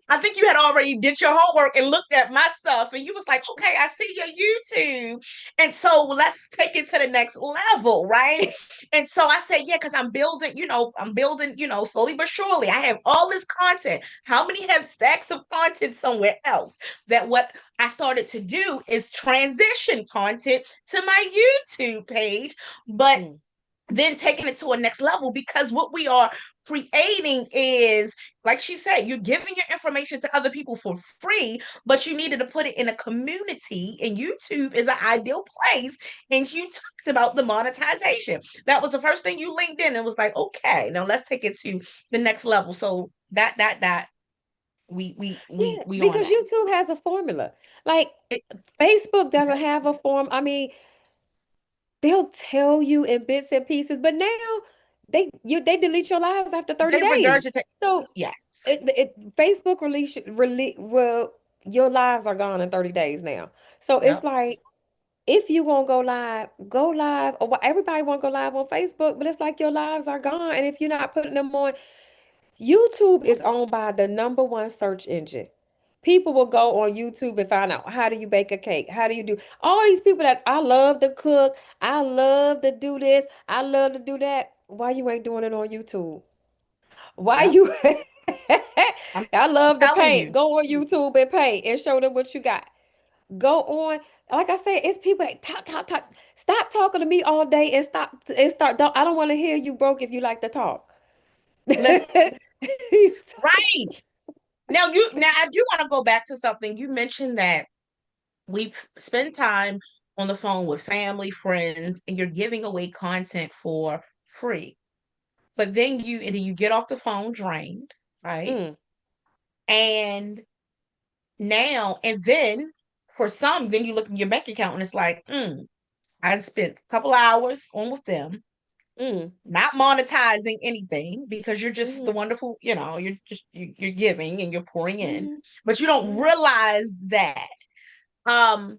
I think you had already did your homework and looked at my stuff, and you was like, okay, I see your YouTube, and so let's take it to the next level, right? And so I said, yeah, because I'm building, slowly but surely. I have all this content. How many have stacks of content somewhere else? That what I started to do is transition content to my YouTube page, but Mm. then taking it to a next level, because what we are creating is, like she said, you're giving your information to other people for free, but you needed to put it in a community, and YouTube is an ideal place. And you talked about the monetization. That was the first thing you linked in and was like, okay, now let's take it to the next level. So that Yeah, we on because that. YouTube has a formula. Like It, Facebook doesn't have a form. I mean, they'll tell you in bits and pieces, but now they delete your lives after 30 they days. regurgitate. So Yes. Facebook release well, your lives are gone in 30 days now. So it's Yep. like if you gonna go live. Or everybody want to go live on Facebook, but it's like your lives are gone. And if you're not putting them on, YouTube is owned by the number one search engine. People will go on YouTube and find out how do you bake a cake? How do you do all these people that I love to cook, I love to do this, I love to do that. Why you ain't doing it on YouTube? Why Yep. you I'm I love to telling paint. you. Go on YouTube and paint and show them what you got. Go on. Like I said, it's people that talk, talk, talk. Stop talking to me all day and stop and start. I don't want to hear you broke if you like to talk. Listen, right. Now I do want to go back to something. You mentioned that we spend time on the phone with family, friends, and you're giving away content for free. But then you get off the phone drained, right? Mm, And and then for some, then you look in your bank account and it's like, I spent a couple hours on with them. Mm, not monetizing anything because you're just the mhm, wonderful, you're giving and you're pouring in, mhm, but you don't mhm, realize that. Um,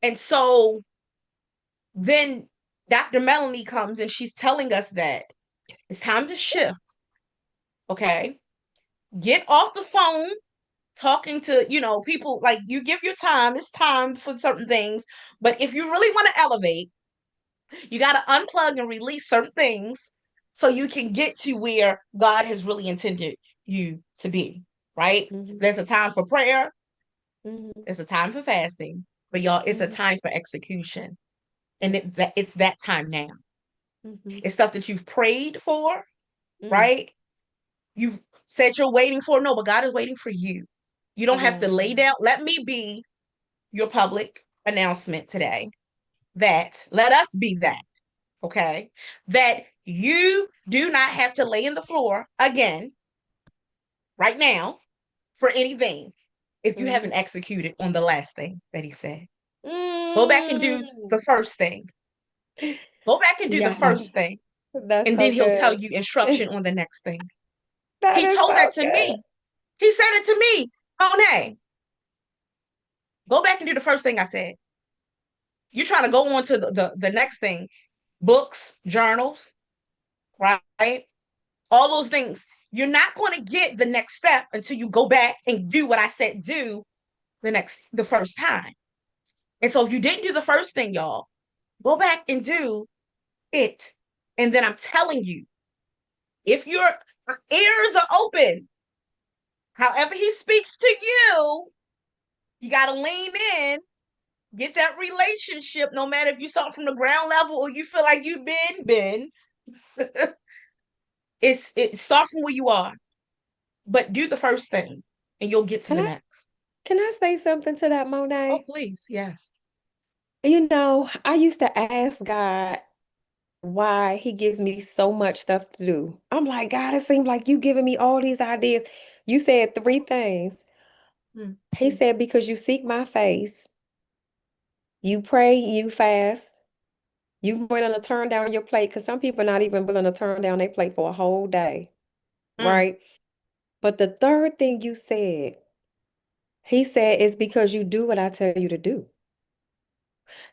and so then Dr. Melanie comes and she's telling us that it's time to shift. Okay. Get off the phone talking to, people. Like, you give your time, it's time for certain things. But if you really want to elevate, you got to unplug and release certain things so you can get to where God has really intended you to be, right? mhm, There's a time for prayer, mhm, there's a time for fasting, but y'all, it's a mhm, time for execution. And yeah, it's that time now. mhm, It's stuff that you've prayed for, mm, right? You've said you're waiting for. No, but God is waiting for you. You don't have to yeah, lay down. Let me be your public announcement today that let us be that, okay? That you do not have to lay in the floor again right now for anything if you mhm, haven't executed on the last thing that he said. Go back and do mm. the first thing. Go back and do the Yeah, first thing. that's And so then he'll tell good. you instruction on the next thing. That He is told that so to good. me. He said it to me. Monet, go back and do the first thing I said. You're trying to go on to the next thing, books, journals, right? All those things. You're not going to get the next step until you go back and do what I said do the first time. And so if you didn't do the first thing, y'all, go back and do it. And then I'm telling you, if your ears are open, however he speaks to you got to lean in, get that relationship, no matter if you start from the ground level or you feel like you've been. It start from where you are, but do the first thing and you'll get to Can the I next. can I say something to that, Oh, Monet? please. Yes. I used to ask God why he gives me so much stuff to do. I'm like, God, it seems like you giving me all these ideas. You said three things. Mm, He said, because you seek my face, you pray, you fast, you willing to turn down your plate, because some people are not even willing to turn down their plate for a whole day, mm, right? But the third thing you said, he said, is because you do what I tell you to do.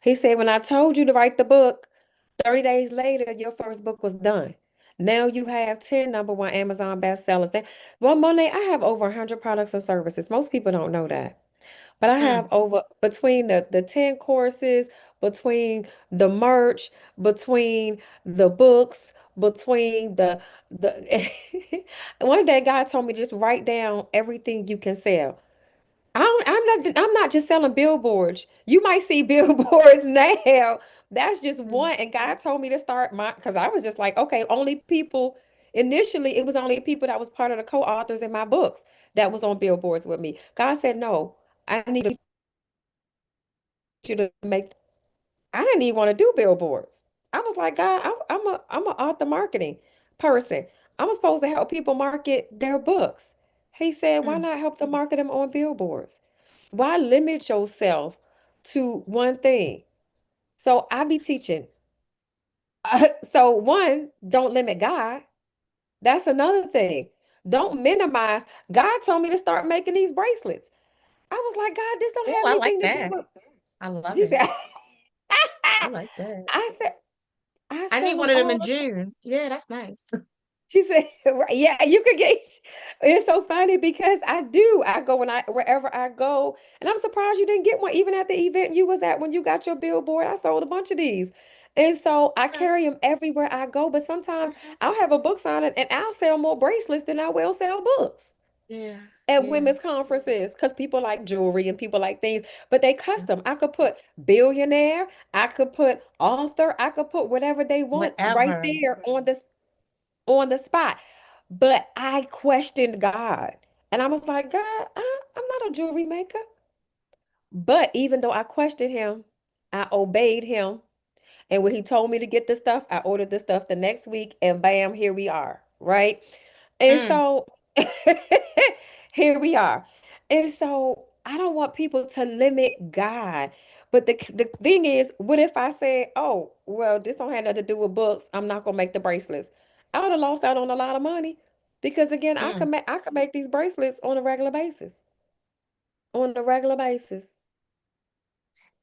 He said, when I told you to write the book, 30 days later, your first book was done. Now you have 10 number one Amazon bestsellers. Well, Monet, I have over 100 products and services. Most people don't know that. But I have mm. over between the 10 courses, between the merch, between the books, between the one day God told me just write down everything you can sell. I'm not just selling billboards. You might see billboards now. That's just Mm. one. And God told me to start because I was just like, okay, only people initially it was only people that was part of the co-authors in my books that was on billboards with me. God said, no, I need you to make I didn't even want to do billboards. I was like, God, I'm a author marketing person. I'm supposed to help people market their books. He said, why Mm. not help them market them on billboards? Why limit yourself to one thing? So I be teaching. So one, don't limit God. That's another thing. Don't minimize. God told me to start making these bracelets. I was like, God, this don't Oh, have I like anything to do that. with. I love You it. said, I like that. I said, I I need sell one them of them in all the June. Yeah, that's nice. She said, "Right, yeah, you could get." It's so funny because I do. I go wherever I go, and I'm surprised you didn't get one even at the event you was at when you got your billboard. I sold a bunch of these, and so I Okay. carry them everywhere I go. But sometimes I'll have a book signing, and I'll sell more bracelets than I will sell books Yeah. at Yeah. women's conferences because people like jewelry and people like things, but they Mm. custom. I could put billionaire, I could put author, I could put whatever they want right Whatever. there on the spot. But I questioned God. And I was like, God, I'm not a jewelry maker. But even though I questioned him, I obeyed him. And when he told me to get the stuff, I ordered the stuff the next week, and bam, here we are. Right. And Mm. so here we are. And so I don't want people to limit God. But the thing is, what if I said, oh, well, this don't have nothing to do with books. I'm not gonna make the bracelets. I would have lost out on a lot of money because again, Mm. I could make these bracelets on a regular basis. On a regular basis.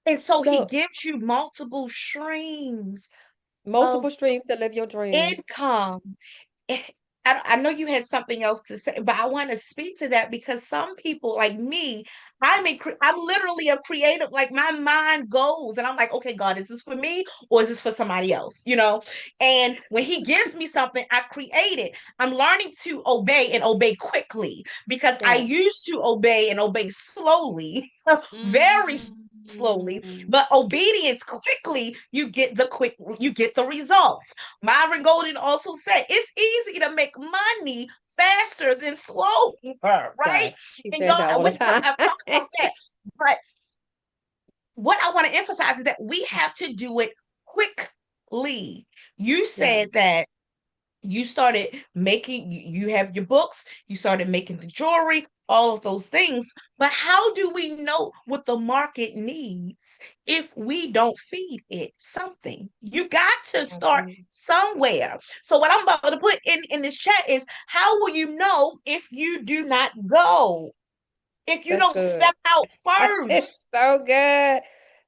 And so he So gives you multiple streams multiple of streams to live your dreams. income. Eh, I know you had something else to say, but I want to speak to that because some people like me, I'm literally a creative, like my mind goes and I'm like, okay, God, is this for me or is this for somebody else? You know? And when he gives me something, I create it. I'm learning to obey and obey quickly because I Yes. used to obey and obey slowly, very slowly, Mm. but obedience quickly, you get the results. Myron Golden also said it's easy to make money faster than slower, right? Yes. He And says y'all, that all the time. I've talked about that. But what I want to emphasize is that we have to do it quickly. You Yeah. said that you started making you have your books, you started making the jewelry, all of those things, but how do we know what the market needs if we don't feed it something? You got to start Exactly. somewhere. So what I'm about to put in this chat is, how will you know if you do not go, if you That's don't good. step out It's first? so good.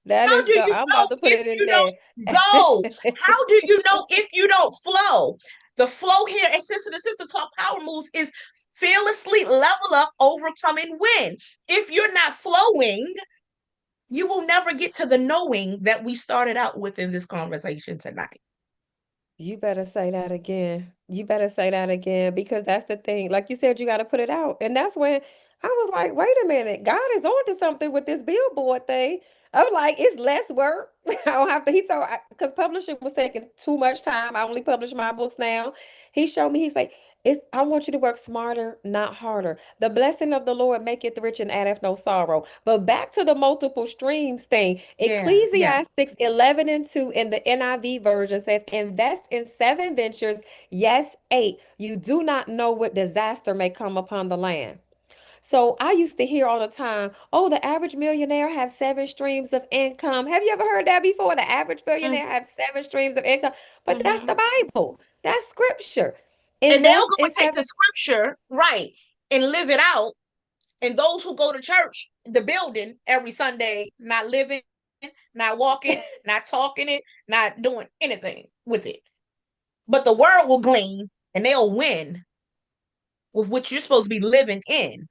That How is do good. you I'm know about to put if it in you there. don't go? How do you know if you don't flow? The flow here at Sister to Sister Talk Power Moves is fearlessly level up, overcome, and win. If you're not flowing, you will never get to the knowing that we started out with in this conversation tonight. You better say that again. You better say that again because that's the thing. Like you said, you got to put it out. And that's when I was like, wait a minute, God is onto something with this billboard thing. I'm like, it's less work. I don't have to. He told, because publishing was taking too much time. I only publish my books now. He showed me, he's like, I want you to work smarter, not harder. The blessing of the Lord maketh rich and addeth no sorrow. But back to the multiple streams thing, Yeah, yeah. Ecclesiastes 11 and 2 in the NIV version says, invest in seven ventures, yes, eight. You do not know what disaster may come upon the land. So I used to hear all the time, oh, the average millionaire have seven streams of income. Have you ever heard that before? The average millionaire have seven streams of income. But that's Mm-hmm. the Bible. That's scripture. And they'll Invest go in and take the seven. scripture, right, and live it out. And those who go to church, the building every Sunday, not living, not walking, not talking it, not doing anything with it. But the world will glean and they'll win with what you're supposed to be living in.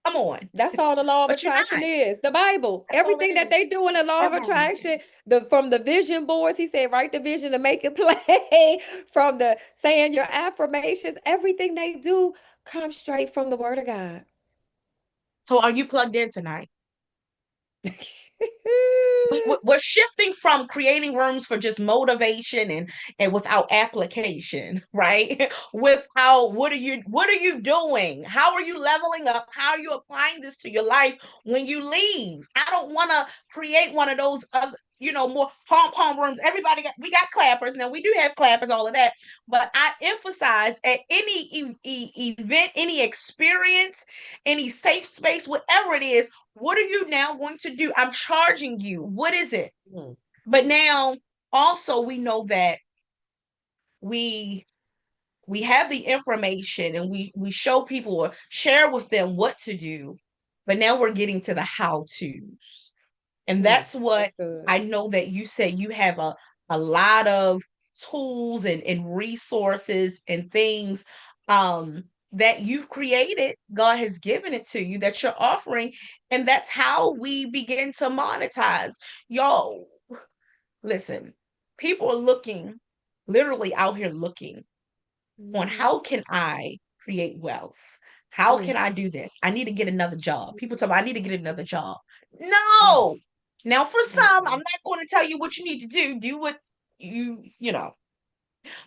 Come on. That's all the law of But you're attraction not. is. The Bible. That's all it Everything that they is. do in the law of Everything. attraction, the from the vision boards, he said, write the vision to make it play. From the saying your affirmations, everything they do comes straight from the word of God. So are you plugged in tonight? We're shifting from creating rooms for just motivation and without application, right? Without what are you doing? How are you leveling up? How are you applying this to your life when you leave? I don't want to create one of those other, more pom rooms. We got clappers now. We do have clappers, all of that, but I emphasize at any event, any experience, any safe space, whatever it is, what are you now going to do? I'm charging you. What is it? Mm, But now also we know that we we have the information and we show people or share with them what to do. But now we're getting to the how to's. And that's that's what good. I know that you said you have a lot of tools and resources and things that you've created. God has given it to you that you're offering. And that's how we begin to monetize. Y'all, listen, people are looking, literally out here looking on Mhm. how can I create wealth? How Mm, can I do this? I need to get another job. People tell me I need to get another job. mm, No. Now, for some, I'm mm-mm. not going to tell you what you need to do. Do what you know.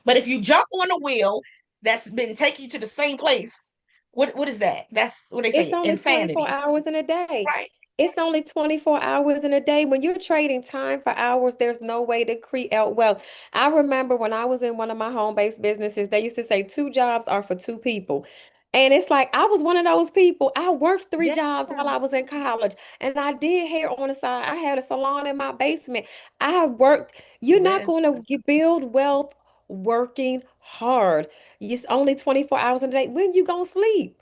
But if you jump on a wheel that's been taking you to the same place, what is that? That's what they It's say, only 24 insanity, hours in a day. right? It's only 24 hours in a day. When you're trading time for hours, there's no way to create wealth. I remember when I was in one of my home-based businesses, they used to say two jobs are for two people. And it's like I was one of those people. I worked three Yeah. jobs while I was in college, and I did hair on the side. I had a salon in my basement. I worked. You're not going Listen. to build wealth working hard. It's only 24 hours a day. When you gonna sleep?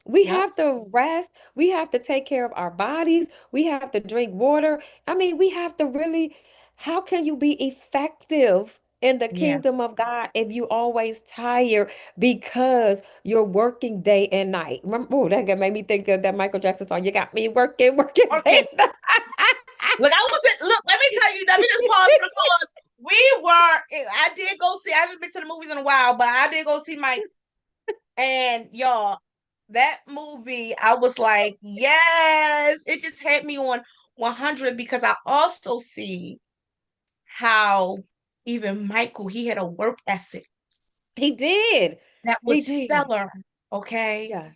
We Yep. have to rest. We have to take care of our bodies. We have to drink water. I mean, we have to really, how can you be effective in the Yeah. kingdom of God if you always tired because you're working day and night? Remember, oh, made me think of that Michael Jackson song. You got me working, working Okay. day and night. Look, I wasn't. Look, let me tell you. Let me just pause for the cause. We were. I did go see. I haven't been to the movies in a while, but I did go see Mike. And y'all, that movie, I was like, yes. It just had me on 100 because I also see how even Michael, he had a work ethic He did. that He was did. stellar. Okay, Yeah.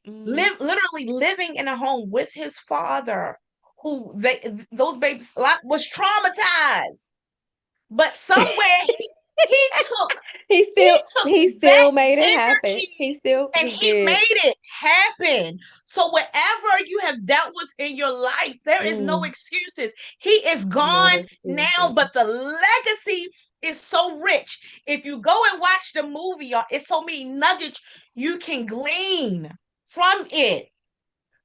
Hmm. literally living in a home with his father, who those babies a lot was traumatized. But somewhere he took He he still took he that still made it happen. energy and He he did. made it happen. So whatever you have dealt with in your life, there is no Mm, excuses. He is no gone now, excuses. but the legacy is so rich. If you go and watch the movie, y'all, it's so many nuggets you can glean from it.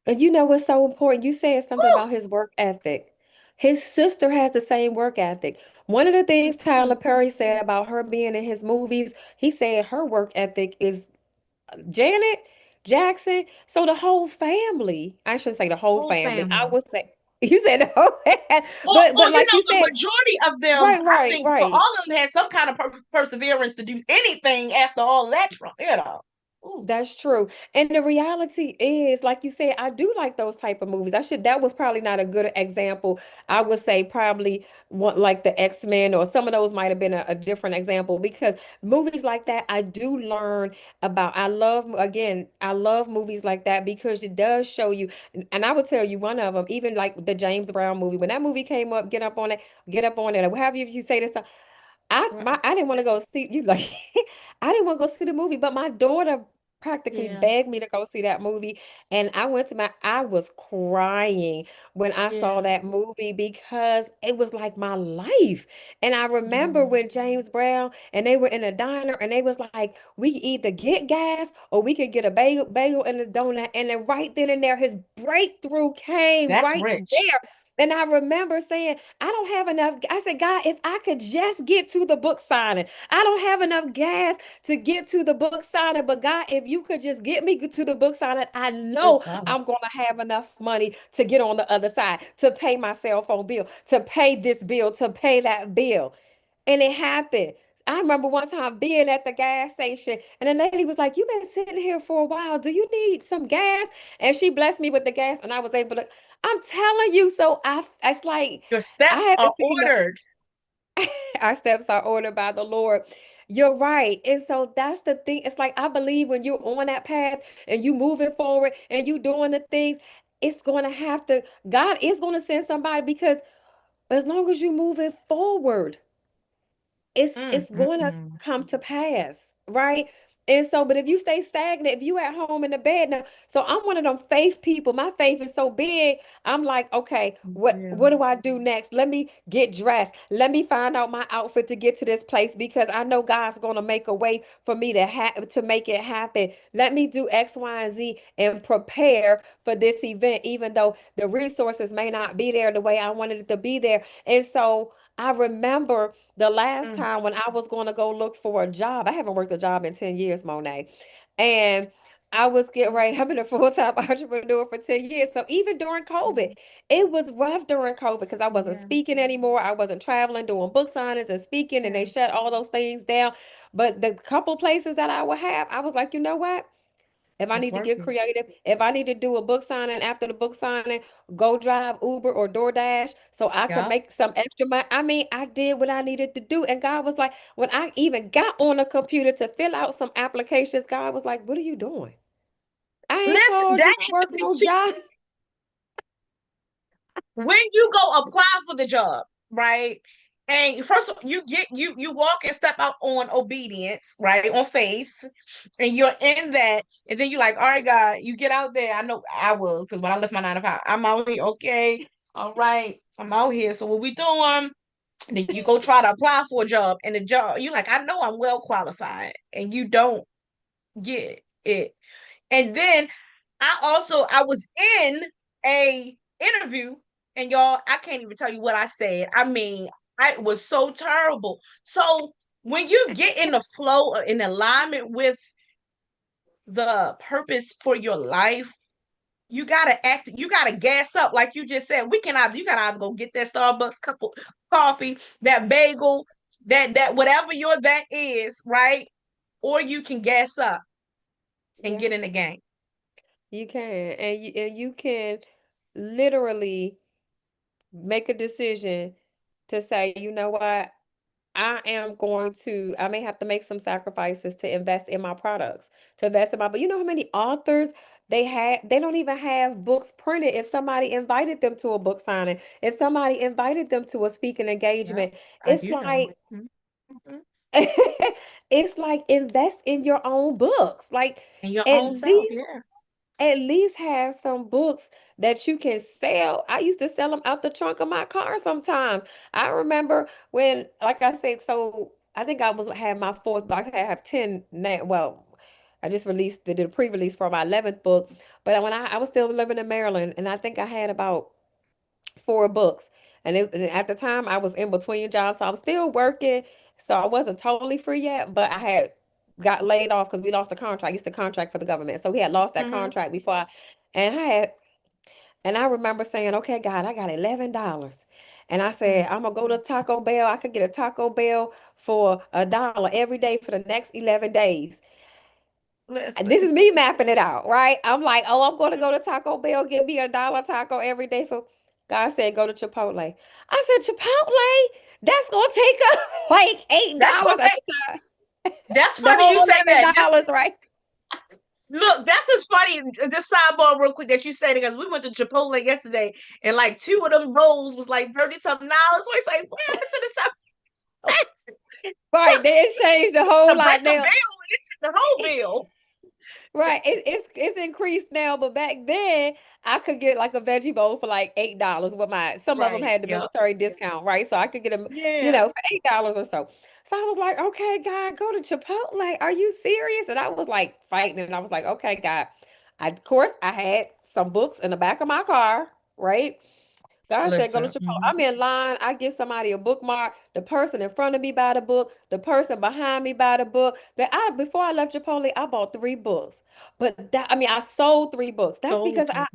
And you know what's so important? You said something Whew. about his work ethic. His sister has the same work ethic. One of the things Mhm. Tyler Perry said about her being in his movies, he said her work ethic is Janet Jackson. So the whole family, I shouldn't say the whole Whole family. I family. would say you said the whole Or but you like know, you the said, majority of them, right, I right, think, for right. all of them, had some kind of perseverance to do anything after all that. You know, ooh, That's true. And the reality is, like you said, I do like those type of movies. That was probably not a good example. I would say probably one like the X-Men or some of those might have been a different example because movies like that I do learn about. I love movies like that because it does show you, and I would tell you one of them, even like the James Brown movie. When that movie came up, get up on it, or have you say this. I didn't want to go see you like I didn't want to go see the movie, but my daughter practically yeah, begged me to go see that movie. And I was crying when I saw yeah, that movie because it was like my life. And I remember yeah. when James Brown and they were in a diner and they was like, we could either get gas or we could get a bagel and a donut. And then right then and there, his breakthrough came That's right rich. there. And I remember saying, I don't have enough. I said, God, if I could just get to the book signing, I don't have enough gas to get to the book signing. But God, if you could just get me to the book signing, I Good know God. I'm going to have enough money to get on the other side, to pay my cell phone bill, to pay this bill, to pay that bill. And it happened. I remember one time being at the gas station, and the lady was like, "You've been sitting here for a while. Do you need some gas?" And she blessed me with the gas, and I was able to. I'm telling you, it's like Your I steps are haven't seen ordered. our steps are ordered by the Lord. You're right. And so that's the thing. It's like I believe when you're on that path and you moving forward and you doing the things, it's going to have to, God is going to send somebody because as long as you moving forward, it's going to Mm. come to pass, right? And so, but if you stay stagnant, if you at home in the bed now, so I'm one of them faith people. My faith is so big. I'm like, okay, Yeah. what do I do next? Let me get dressed. Let me find out my outfit to get to this place because I know God's gonna make a way for me to make it happen. Let me do X, Y, and Z and prepare for this event, even though the resources may not be there the way I wanted it to be there. And so I remember the last Mm. time when I was going to go look for a job. I haven't worked a job in 10 years, Monet. And I was getting ready. I've been a full-time entrepreneur for 10 years. So even during COVID, it was rough during COVID because I wasn't Yeah. speaking anymore. I wasn't traveling, doing book signings and speaking, and Yeah. they shut all those things down. But the couple places that I would have, I was like, you know what? If I It's need to get working. creative, if I need to do a book signing after the book signing, go drive Uber or DoorDash so I could Yeah. make some extra money. I mean, I did what I needed to do. And God was like, when I even got on a computer to fill out some applications, God was like, what are you doing? I ain't Listen, called you that to work happened no to job. when you go apply for the job, right? And first of all, you walk and step out on obedience, right? On faith, and you're in that, and then you're like, all right, God, you get out there. I know I will, because when I left my 9 to 5, I'm out here, okay, all right, I'm out here. So what we doing? And then you go try to apply for a job, and the job, you like, I know I'm well qualified, and you don't get it. And then I was in a interview, and y'all, I can't even tell you what I said. I mean, it was so terrible. So when you get in the flow or in alignment with the purpose for your life, you gotta gas up, like you just said. You gotta either go get that Starbucks cup of coffee, that bagel, that whatever your that is, right? Or you can gas up and Yeah, get in the game. you can. And you can literally make a decision to say, you know what? I may have to make some sacrifices to invest in my products, to invest in my, but you know how many authors they don't even have books printed. If somebody invited them to a book signing, if somebody invited them to a speaking Yeah, engagement, I it's do know. like, Mhm. it's like invest in your own books. Like And your at own self, least yeah. at least have some books that you can sell. I used to sell them out the trunk of my car sometimes. I remember when, like I said, so I think I was had my fourth book. I have 10 now. Well, I just did a pre-release for my 11th book. But when I was still living in Maryland, and I think I had about 4 books. And at the time I was in between jobs, so I was still working. So I wasn't totally free yet, but I had got laid off because we lost the contract. I used to contract for the government. So we had lost that Hmm. contract before and I had, and I remember saying, okay, God, I got $11. And I said, I'm gonna go to Taco Bell. I could get a Taco Bell for $1 every day for the next 11 days. And Listen. this is me mapping it out, right? I'm like, oh, I'm going to go to Taco Bell, get me $1 taco every day for. God said, go to Chipotle. I said, Chipotle? That's gonna take us like eight That's dollars gonna at take. the time. That's The funny you whole say that. $11, right? Look, that's just funny. This sidebar real quick that you said, because we went to Chipotle yesterday, and like 2 of them rolls was like 30 something dollars. So it's like, what happened to the sub? Right. They changed the whole To break lot the now. bill, it's the whole bill. Right. It's increased now, but back then I could get like a veggie bowl for like $8 with my some of them Right. had the Yep. military discount, right? So I could get them, Yeah. for $8 or so. So I was like, okay, God, go to Chipotle. Are you serious? And I was like fighting and I was like, okay, God. Of course I had some books in the back of my car, right? God said, go to Listen. Chipotle. Mhm. I'm in line. I give somebody a bookmark. The person in front of me buy the book. The person behind me buy the book. Before I left Chipotle, I bought 3 books. But that, I mean, I sold 3 books. That's So because true.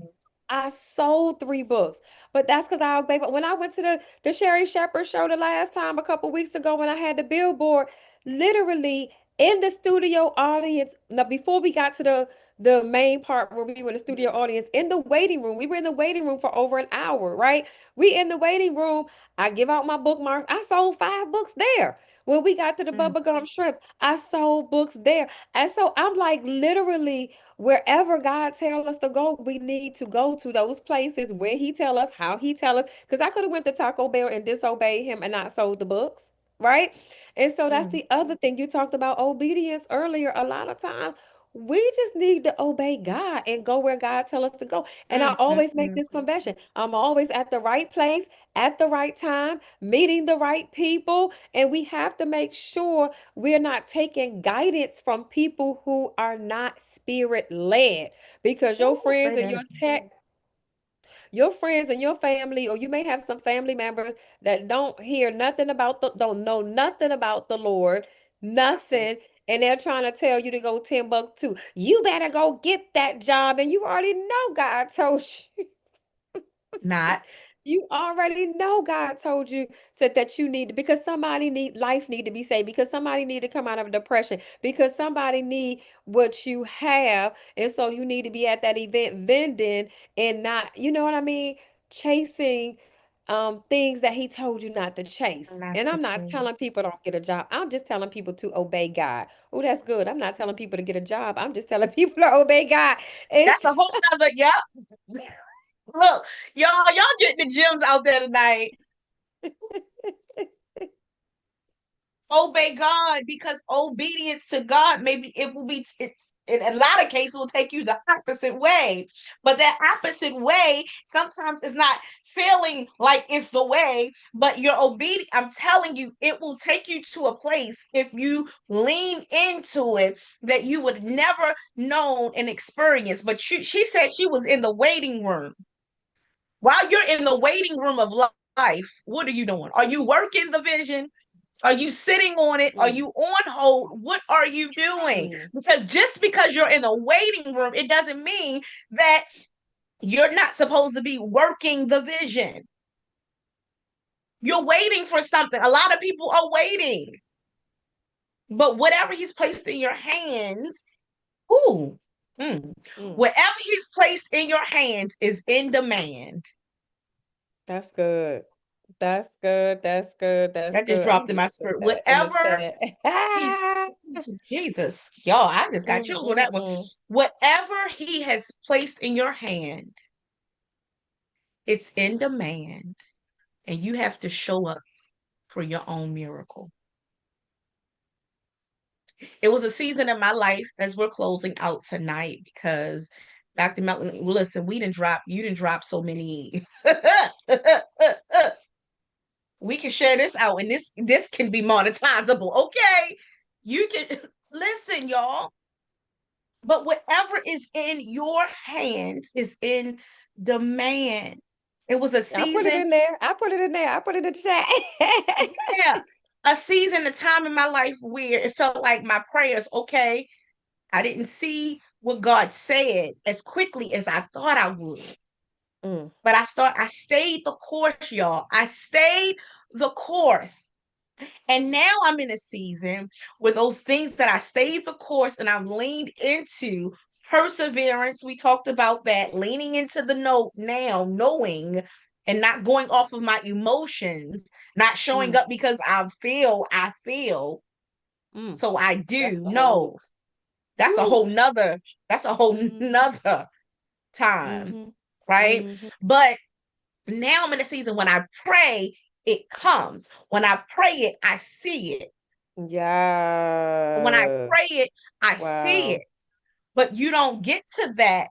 I sold 3 books. But that's because I obeyed. But when I went to the Sherry Shepherd show the last time, a couple weeks ago, when I had the billboard, literally in the studio audience, now before we got to the main part where we were in the studio audience, in the waiting room, we were in the waiting room for over an hour, right? We in the waiting room. I give out my bookmarks. I sold 5 books there. When we got to the Mm. bubblegum shrimp, I sold books there. And so I'm like, literally, wherever God tells us to go, we need to go to those places where He tell us, how He tell us. Because I could have went to Taco Bell and disobeyed Him and not sold the books, right? And so that's Mm. the other thing you talked about obedience earlier. A lot of times we just need to obey God and go where God tell us to go. And I Mm. Mm. always make Mm. this confession. I'm always at the right place at the right time, meeting the right people, and we have to make sure we're not taking guidance from people who are not spirit led because your Ooh, friends say and that again. your friends and your family, or you may have some family members that don't know nothing about the Lord, nothing, and they're trying to tell you to go 10 bucks too. You better go get that job, and you already know God told you. Not. You already know God told you that you need because somebody need to be saved, because somebody need to come out of depression, because somebody need what you have. And so you need to be at that event vending and not, you know what I mean, chasing things that he told you not to chase. Not And to I'm not telling chase. people don't get a job. I'm just telling people to obey God. Oh, that's good. I'm not telling people to get a job. I'm just telling people to obey God. That's It's a whole nother. Yep. Look, y'all getting the gems out there tonight. Obey God, because obedience to God, maybe it will be in a lot of cases will take you the opposite way. But that opposite way sometimes is not feeling like it's the way, but you're obedient. I'm telling you, it will take you to a place if you lean into it that you would never known and experience. But she said she was in the waiting room. While you're in the waiting room of life, what are you doing? Are you working the vision? Are you sitting on it? Are Mm, you on hold? What are you doing? mm. Because just because you're in the waiting room, it doesn't mean that you're not supposed to be working the vision. You're waiting for something. A lot of people are waiting. But whatever he's placed in your hands, ooh, Mm. whatever he's placed in your hands is in demand. That's good. That's good. That's good. That's That just good. I'm dropped in gonna my put spirit. that in the Whatever chat. he's Jesus, y'all, I just got Mm, chills on mm, that one. mm. Whatever he has placed in your hand, it's in demand, and you have to show up for your own miracle. It was a season in my life as we're closing out tonight because Dr. Melanie, listen, you didn't drop so many. We can share this out, and this can be monetizable. Okay, you can listen, y'all. But whatever is in your hands is in demand. It was a I put it season, in there. I put it in there. I put it in the chat. yeah, a season, a time in my life where it felt like my prayers, okay, I didn't see what God said as quickly as I thought I would. Mm, But I stayed the course, y'all. I stayed the course. And now I'm in a season where those things that I stayed the course and I've leaned into perseverance. We talked about that, leaning into the note now, knowing and not going off of my emotions, not showing mm, up because I feel. mm. So I That's do. the No, whole. that's a Woo. whole nother, that's a whole Mm-hmm. nother time, Mm-hmm. right? Mm-hmm. But now I'm in a season when I pray, it comes. When I pray it, I see it. When I Yeah. pray it, I see Wow. it. But you don't get to that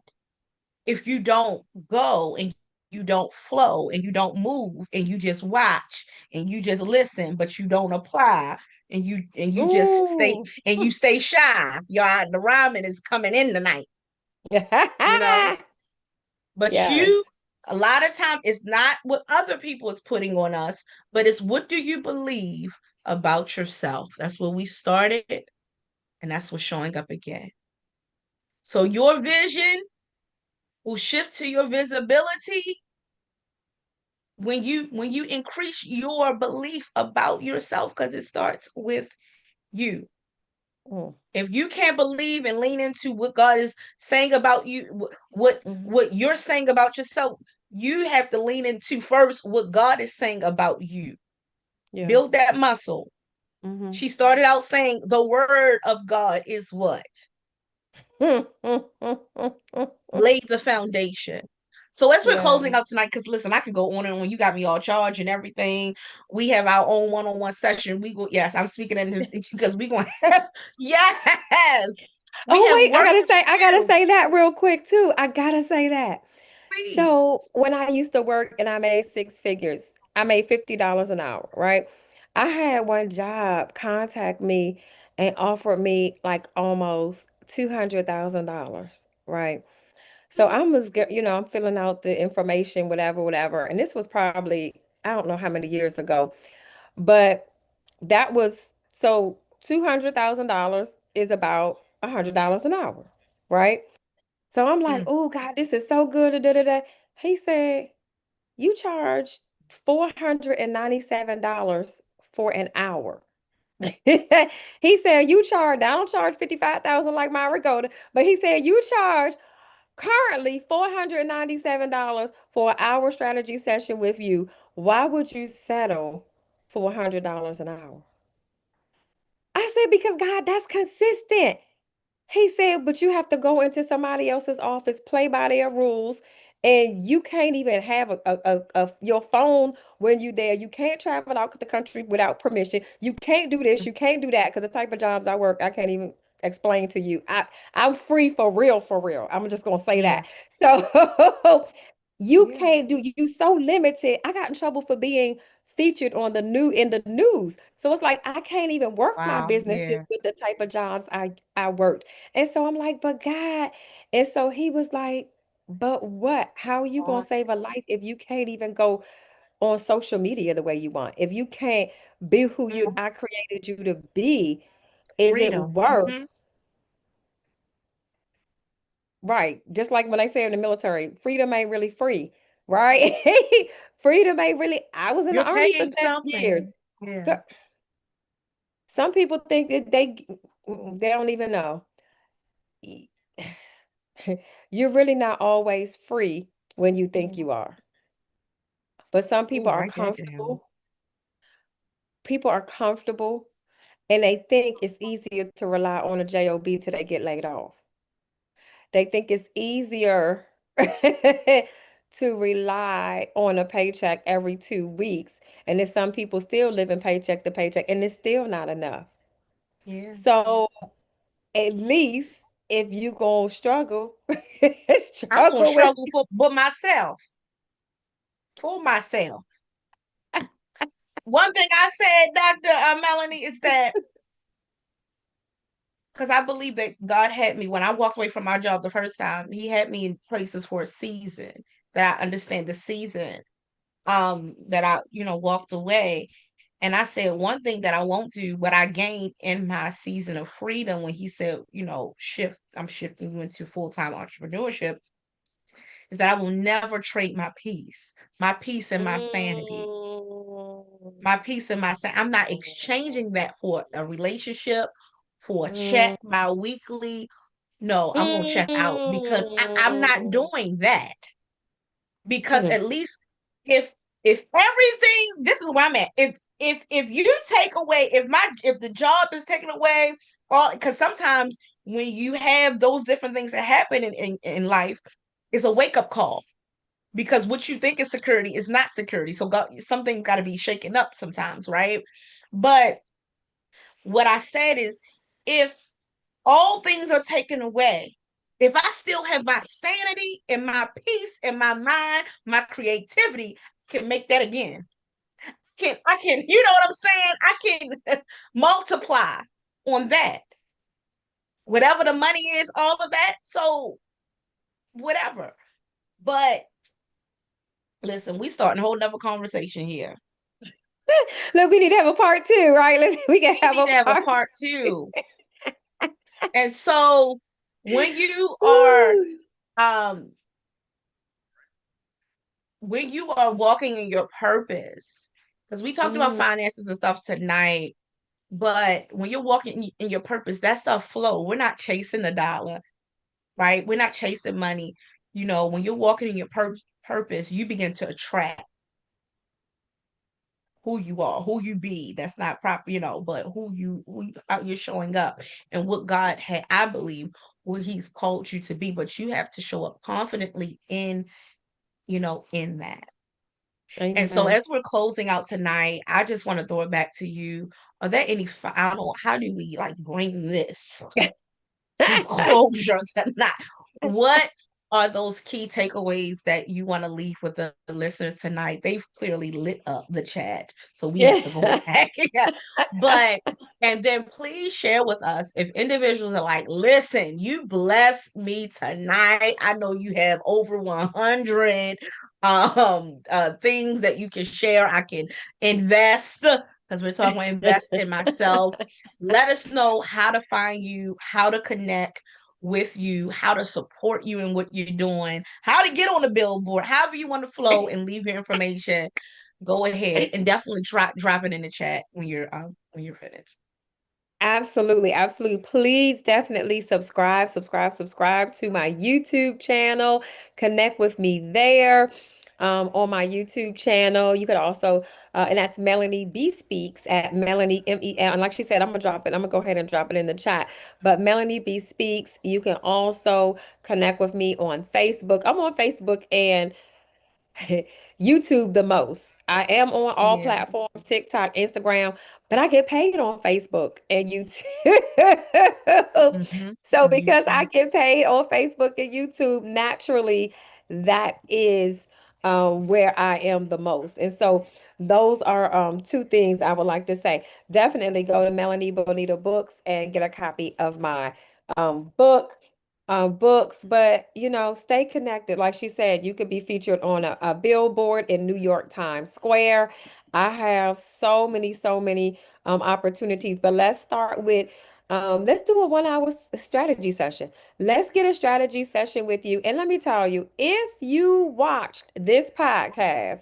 if you don't go and you don't flow and you don't move and you just watch and you just listen, but you don't apply and you just stay Ooh. and you stay shy. Y'all, the ramen is coming in tonight, you know. But Yes. you, a lot of time, it's not what other people is putting on us, but it's what do you believe about yourself? That's where we started, and that's what's showing up again. So your vision will shift to your visibility when you increase your belief about yourself, because it starts with you. Mm, If you can't believe and lean into what God is saying about you, what mhm. what you're saying about yourself, you have to lean into first what God is saying about you. Yes. Build that muscle. Mm-hmm. She started out saying the word of God is what? Lay the foundation. So as we're Yeah. closing out tonight, because listen, I could go on and on. You got me all charged and everything. We have our own one-on-one session. We go, yes, I'm speaking in because we going to have, yes, we Oh have wait, work to I gotta do. say that real quick too. I gotta say that. Please. So when I used to work and I made six figures, I made $50 an hour, right? I had one job contact me and offered me like almost $200,000, right? So I was, I'm filling out the information, whatever, whatever. And this was probably, I don't know how many years ago, but that was so $200,000 is about $100 an hour, right? So I'm like, Mm. oh God, this is so good. Da, da, da. He said, you charge $497 for an hour. He said, you charge, I don't charge 55,000 like my Rigoda, but he said, you charge currently $497 for an hour strategy session with you. Why would you settle for $100 an hour? I said, because God, that's consistent. He said, but you have to go into somebody else's office, play by their rules, and you can't even have your phone when you're there. You can't travel out the country without permission. You can't do this. You can't do that because the type of jobs I work, I can't even explain to you. I'm free for real, for real. I'm just gonna say Yeah. that. So you Yeah. can't do. You so limited. I got in trouble for being featured on in the news. So it's like I can't even work my Wow. businesses Yeah. with the type of jobs I worked. And so I'm like, but God. And so he was like, but what? How are you gonna Wow. save a life if you can't even go on social media the way you want? If you can't be who you Mhm. I created you to be, is it Freedom. worth Hmm. right? Just like when I say in the military, freedom ain't really free, right? Freedom ain't really. I was in the You're army for paying 7 years. something. Yeah. Girl, some people think that they don't even know. You're really not always free when you think Yeah. you are. But some Oh, people are write that down. comfortable. People are comfortable and they think it's easier to rely on a job till they get laid off. They think it's easier to rely on a paycheck every 2 weeks. And then some people still living paycheck to paycheck and it's still not enough. Yeah. So at least if you gonna struggle, I'm gonna struggle with struggle for myself, for myself. One thing I said, Dr. Melanie, is that because I believe that God had me when I walked away from my job the first time, He had me in places for a season that I understand the season that I, walked away. And I said one thing that I won't do, what I gained in my season of freedom when He said, I'm shifting you into full-time entrepreneurship, is that I will never trade my peace and my sanity. Mm, My peace and my sanity. I'm not exchanging that for a relationship, for a check, mm, my weekly. No, I'm gonna check out because I'm not mm, doing that. Because mm, at least if everything, this is where I'm at. If you take away, if the job is taken away, all because sometimes when you have those different things that happen in life, it's a wake-up call because what you think is security is not security. So something's got to be shaken up sometimes, right? But what I said is, if all things are taken away, if I still have my sanity and my peace and my mind, my creativity, I can make that again. I can, you know what I'm saying? I can multiply on that. Whatever the money is, all of that. So whatever. But listen, we starting a whole nother conversation here. Look, we need to have a part two, right? We can We have need a to have a part. part two. And so when you are Woo. um when you are walking in your purpose, because we talked about Mm, finances and stuff tonight, but when you're walking in your purpose, that stuff flow. We're not chasing the dollar, right? We're not chasing money. When you're walking in your purpose, you begin to attract who you are, who you be. That's not proper, but how you're showing up and what God had, I believe, what He's called you to be. But you have to show up confidently in that. And so amen. as we're closing out tonight, I just want to throw it back to you. Are there any final, how do we like bring this to closure tonight? What are those key takeaways that you want to leave with the listeners tonight? They've clearly lit up the chat, so we have to go back. But and then please share with us if individuals are like, listen, you blessed me tonight. I know you have over 100 things that you can share. I can invest because we're talking about invest in myself. Let us know how to find you, how to connect with you, how to support you in what you're doing, how to get on the billboard, however you want to flow and leave your information. Go ahead and definitely drop it in the chat when you're finished. Absolutely, absolutely. Please definitely subscribe to my YouTube channel. Connect with me there. on my YouTube channel. You could also, and that's Melanie B Speaks at Melanie MEL. And like she said, I'm gonna drop it. I'm gonna go ahead and drop it in the chat. But Melanie B Speaks. You can also connect with me on Facebook. I'm on Facebook and YouTube the most. I am on all Yeah. platforms, TikTok, Instagram, but I get paid on Facebook and YouTube. Mm-hmm. So because Mm-hmm. I get paid on Facebook and YouTube, naturally, that is where I am the most. And so those are two things I would like to say. Definitely go to Melanie Bonita Books and get a copy of my book books, but stay connected. Like she said, you could be featured on a billboard in New York Times Square. I have so many opportunities, but let's start with let's do a 1 hour strategy session. Let's get a strategy session with you. And let me tell you, if you watched this podcast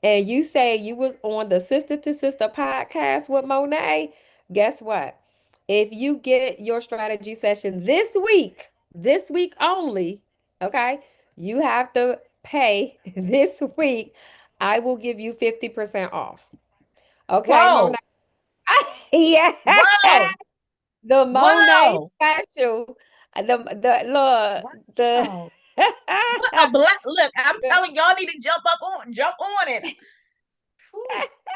and you say you was on the Sister to Sister podcast with Monet, guess what? If you get your strategy session this week only, okay, you have to pay this week. I will give you 50% off. Okay, Monet. Whoa, Yeah, whoa, the Monet whoa, special. The look, the wow. What a black look. I'm telling y'all need to jump on it. Whew,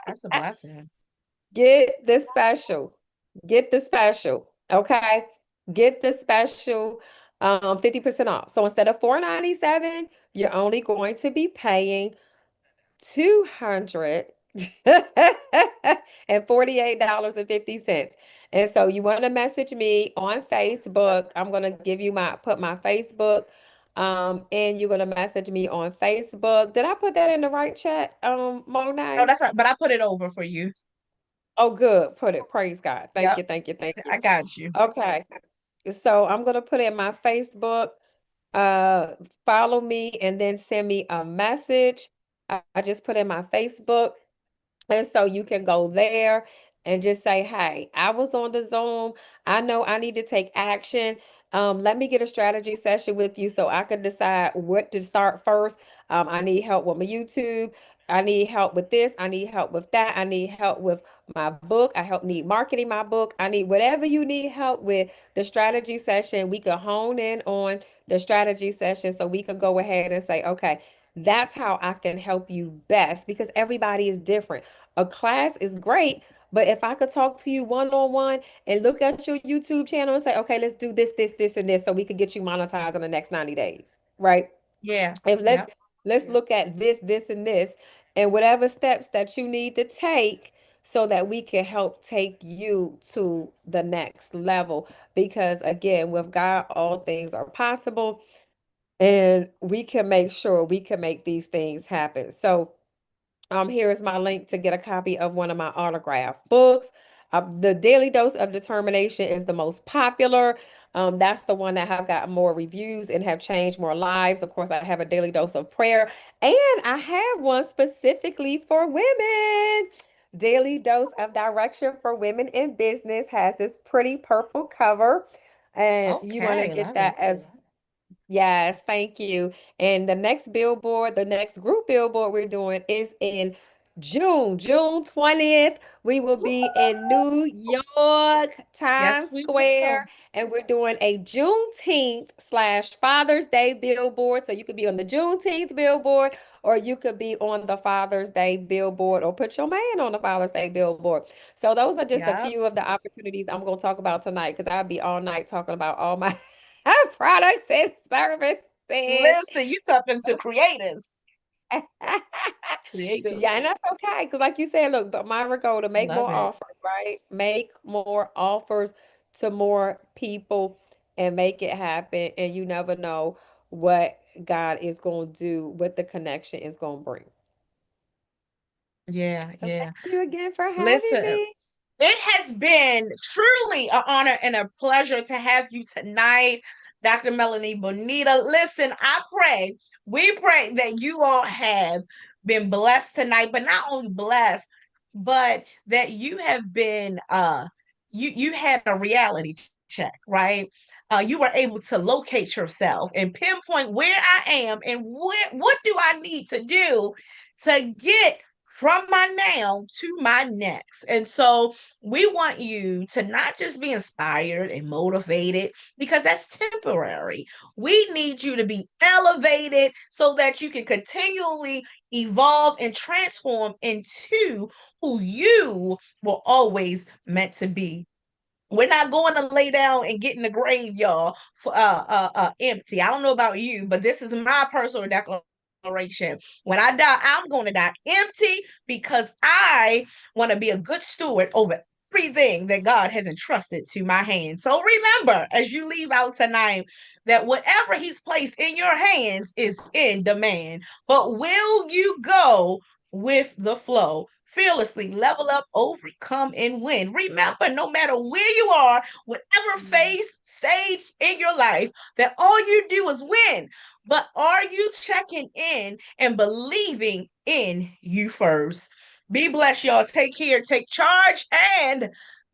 that's a blessing. get the special. Get the special. Okay. Get the special 50% off. So instead of 497, you're only going to be paying 200 and $48.50. And so you want to message me on Facebook. I'm going to give you put my Facebook, and you're going to message me on Facebook. Did I put that in the right chat, No, Monet? that's right. But I put it over for you. Oh, good. Put it. Praise God. Thank Yep, you. Thank you. Thank you. I got you. Okay. So I'm going to put in my Facebook, uh, follow me and then send me a message. I just put in my Facebook. And so you can go there and just say, hey, I was on the Zoom. I know I need to take action. Let me get a strategy session with you so I can decide what to start first. I need help with my YouTube. I need help with this. I need help with that. I need help with my book. Need marketing my book. I need whatever you need help with the strategy session. We could hone in on the strategy session so we could go ahead and say, okay, that's how I can help you best because everybody is different. A class is great, but if I could talk to you one on one and look at your YouTube channel and say, okay, let's do this, and this, so we could get you monetized in the next 90 days, right? Yeah. If Yep. let's look at this, and this, and whatever steps that you need to take so that we can help take you to the next level. Because again, with God, all things are possible, and we can make sure we can make these things happen. So here is my link to get a copy of one of my autographed books. The Daily Dose of Determination is the most popular. That's the one that have gotten more reviews and have changed more lives. Of course, I have a Daily Dose of Prayer, and I have one specifically for women. Daily Dose of Direction for Women in Business has this pretty purple cover. And you want to Okay, get love it. that as Yes, thank you. And the next group billboard we're doing is in June 20th. We will Woo! be in New York, Yes, Times we Square, will. and we're doing a Juneteenth / Father's Day billboard. So you could be on the Juneteenth billboard, or you could be on the Father's Day billboard, or put your man on the Father's Day billboard. So those are just a Yep. few of the opportunities I'm going to talk about tonight because I'll be all night talking about all my products and services. Listen, you tap into creators. Creators. Yeah, and that's okay. Because like you said, look, but my goal to make Love more it. offers, right? Make more offers to more people and make it happen. And you never know what God is going to do, what the connection is going to bring. Yeah, So thank yeah. you again for having Listen, me. it has been truly an honor and a pleasure to have you tonight, Dr. Melanie Bonita. Listen, we pray that you all have been blessed tonight, but not only blessed, but that you have been you had a reality check, right? You were able to locate yourself and pinpoint where I am and what do I need to do to get from my now to my next. And so we want you to not just be inspired and motivated because that's temporary. We need you to be elevated so that you can continually evolve and transform into who you were always meant to be. We're not going to lay down and get in the grave, y'all, for, empty. I don't know about you, but this is my personal declaration. When I die, I'm going to die empty because I want to be a good steward over everything that God has entrusted to my hands. So remember, as you leave out tonight, that whatever He's placed in your hands is in demand. But will you go with the flow? Fearlessly level up, overcome, and win. Remember, no matter where you are, whatever phase, stage in your life, that all you do is win. But are you checking in and believing in you first? Be blessed, y'all. Take care, take charge, and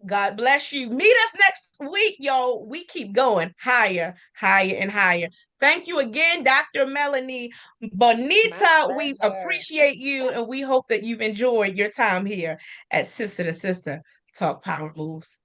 God bless you. Meet us next week, y'all. We keep going higher, higher, and higher. Thank you again, Dr. Melanie Bonita. We appreciate you, and we hope that you've enjoyed your time here at Sister to Sister Talk Power Moves.